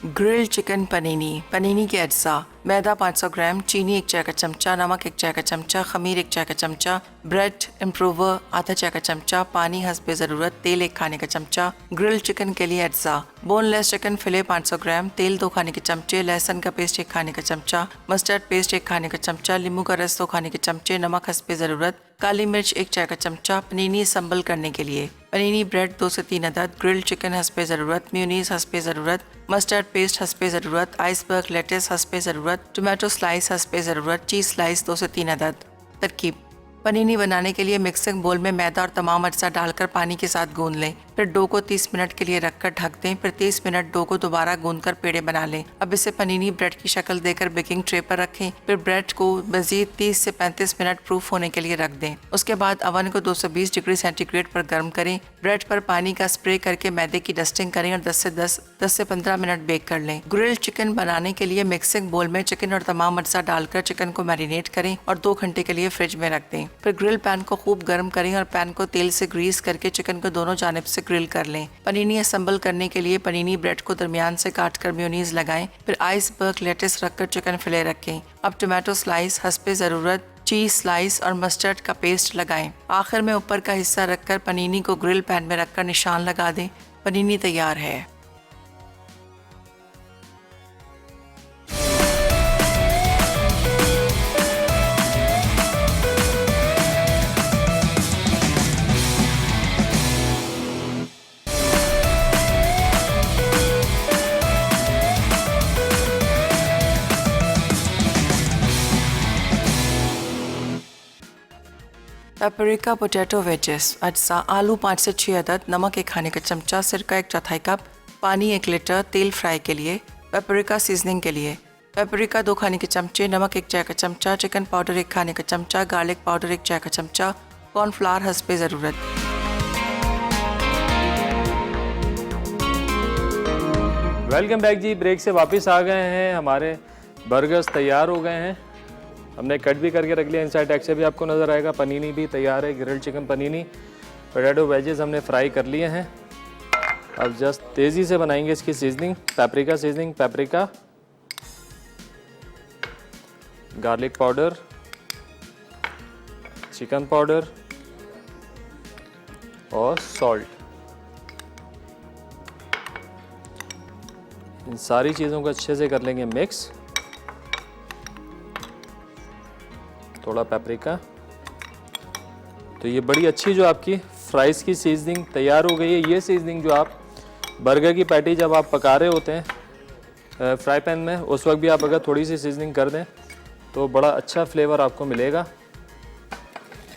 Grill chicken पनीनी। पनीनी के अज्जा: मैदा 500 ग्राम, चीनी 1 चाय का चमचा, नमक 1 चाय का चमचा, खमीर 1 चाय का चमचा, ब्रेड इम्प्रूवर आधा चाय का चमचा, पानी हस्बे ज़रूरत, तेल 1 खाने का चमचा। ग्रिल चिकन के लिए अज्जा: बोनलेस चिकन फिले 500 ग्राम, तेल 2 खाने के चमचे, लहसुन का पेस्ट 1 खाने का चमचा, मस्टर्ड पेस्ट 1 खाने का चमचा, नींबू का रस 2 खाने के चमचे, नमक हस्बे ज़रूरत, काली मिर्च 1 चाय का चमचा। पनीनी संबल करने के लिए: पनीनी ब्रेड 2 से 3 अदद, ग्रिल्ड चिकन हस्बे ज़रूरत, म्यूनीस हस्बे ज़रूरत, मस्टर्ड पेस्ट हस्बे ज़रूरत, आइसबर्ग लेटेस हस्बे ज़रूरत, टोमेटो स्लाइस हस्बे ज़रूरत, चीज़ स्लाइस 2 से 3 अदद। तरकीब: पनीनी बनाने के लिए मिक्सिंग बोल में मैदा और तमाम अज्जा डालकर पानी के साथ गूंद लें। फिर डो को 30 मिनट के लिए रखकर ढक दें। फिर 30 मिनट डो को दोबारा गूंदकर पेड़े बना लें। अब इसे पनीनी ब्रेड की शक्ल देकर बेकिंग ट्रे पर रखें। फिर ब्रेड को मज़ीद 30 से 35 मिनट प्रूफ होने के लिए रख दें। उसके बाद अवन को 220 डिग्री सेंटीग्रेड पर गर्म करें। ब्रेड पर पानी का स्प्रे करके मैदे की डस्टिंग करें और 10 से 15 मिनट बेक कर लें। ग्रिल्ड चिकन बनाने के लिए मिक्सिंग बोल में चिकन और तमाम अज्जा डालकर चिकन को मैरिनेट करें और 2 घंटे के लिए फ्रिज में रख दें। फिर ग्रिल पैन को खूब गर्म करें और पैन को तेल से ग्रीस करके चिकन को दोनों जानिब से ग्रिल कर लें। पनीनी असम्बल करने के लिए पनीनी ब्रेड को दरमियान से काटकर मेयोनीज लगाएं। फिर आइसबर्ग लेटेस रखकर चिकन फिले रखें। अब टोमेटो स्लाइस हस्बे ज़रूरत, चीज़ स्लाइस और मस्टर्ड का पेस्ट लगाएं। आखिर में ऊपर का हिस्सा रखकर पनीनी को ग्रिल पैन में रखकर निशान लगा दें। पनीनी तैयार है। Paprika potato wages. अज्जा: आलू 5 से 6 अदद, नमक 1 खाने का चमचा, सिरका 1/4 कप, पानी 1 लीटर, तेल फ्राई के लिए। पेपरिका सीजनिंग के लिए: पेपरिका 2 खाने के चमचे, नमक 1 चाय का चमचा, चिकन पाउडर 1 खाने का चमचा, गार्लिक पाउडर 1 चाय का चमचा, कॉर्नफ्लावर हस्बे ज़रूरत। वेलकम बैक जी। ब्रेक से वापस आ गए हैं। हमारे बर्गर्स तैयार हो गए हैं। हमने कट भी करके रख लिया। इनसाइड टेक्सचर भी आपको नज़र आएगा। पनीनी भी तैयार है। ग्रिल्ड चिकन पनीनी, पोटैटो वेजेस हमने फ्राई कर लिए हैं। अब जस्ट तेज़ी से बनाएंगे इसकी seasoning. Paprika seasoning, paprika, garlic powder, chicken powder और सॉल्ट। इन सारी चीज़ों को अच्छे से कर लेंगे मिक्स। थोड़ा पेपरिका। तो ये बड़ी अच्छी जो आपकी फ्राइज़ की सीजनिंग तैयार हो गई है। ये सीजनिंग जो आप बर्गर की पैटी जब आप पका रहे होते हैं फ्राई पैन में, उस वक्त भी आप अगर थोड़ी सी सीजनिंग कर दें तो बड़ा अच्छा फ्लेवर आपको मिलेगा।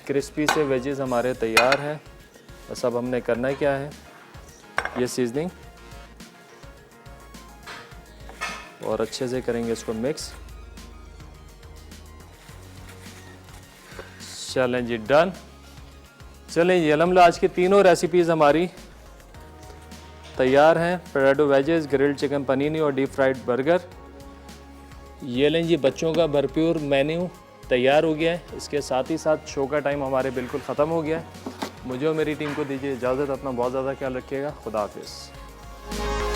क्रिस्पी से वेजेस हमारे तैयार हैं। बस अब हमने करना क्या है, ये सीजनिंग और अच्छे से करेंगे इसको मिक्स। चलें जी, डन। चलें जी अलहम्दुलिल्लाह आज की तीनों रेसिपीज़ हमारी तैयार हैं। पोटैटो वेजेस, ग्रिल्ड चिकन पनीनी और डीप फ्राइड बर्गर। ये लें जी बच्चों का भरपूर मेन्यू तैयार हो गया है। इसके साथ ही साथ शो का टाइम हमारे बिल्कुल ख़त्म हो गया है। मुझे और मेरी टीम को दीजिए इजाज़त। अपना बहुत ज़्यादा ख्याल रखिएगा। खुदा हाफिज़।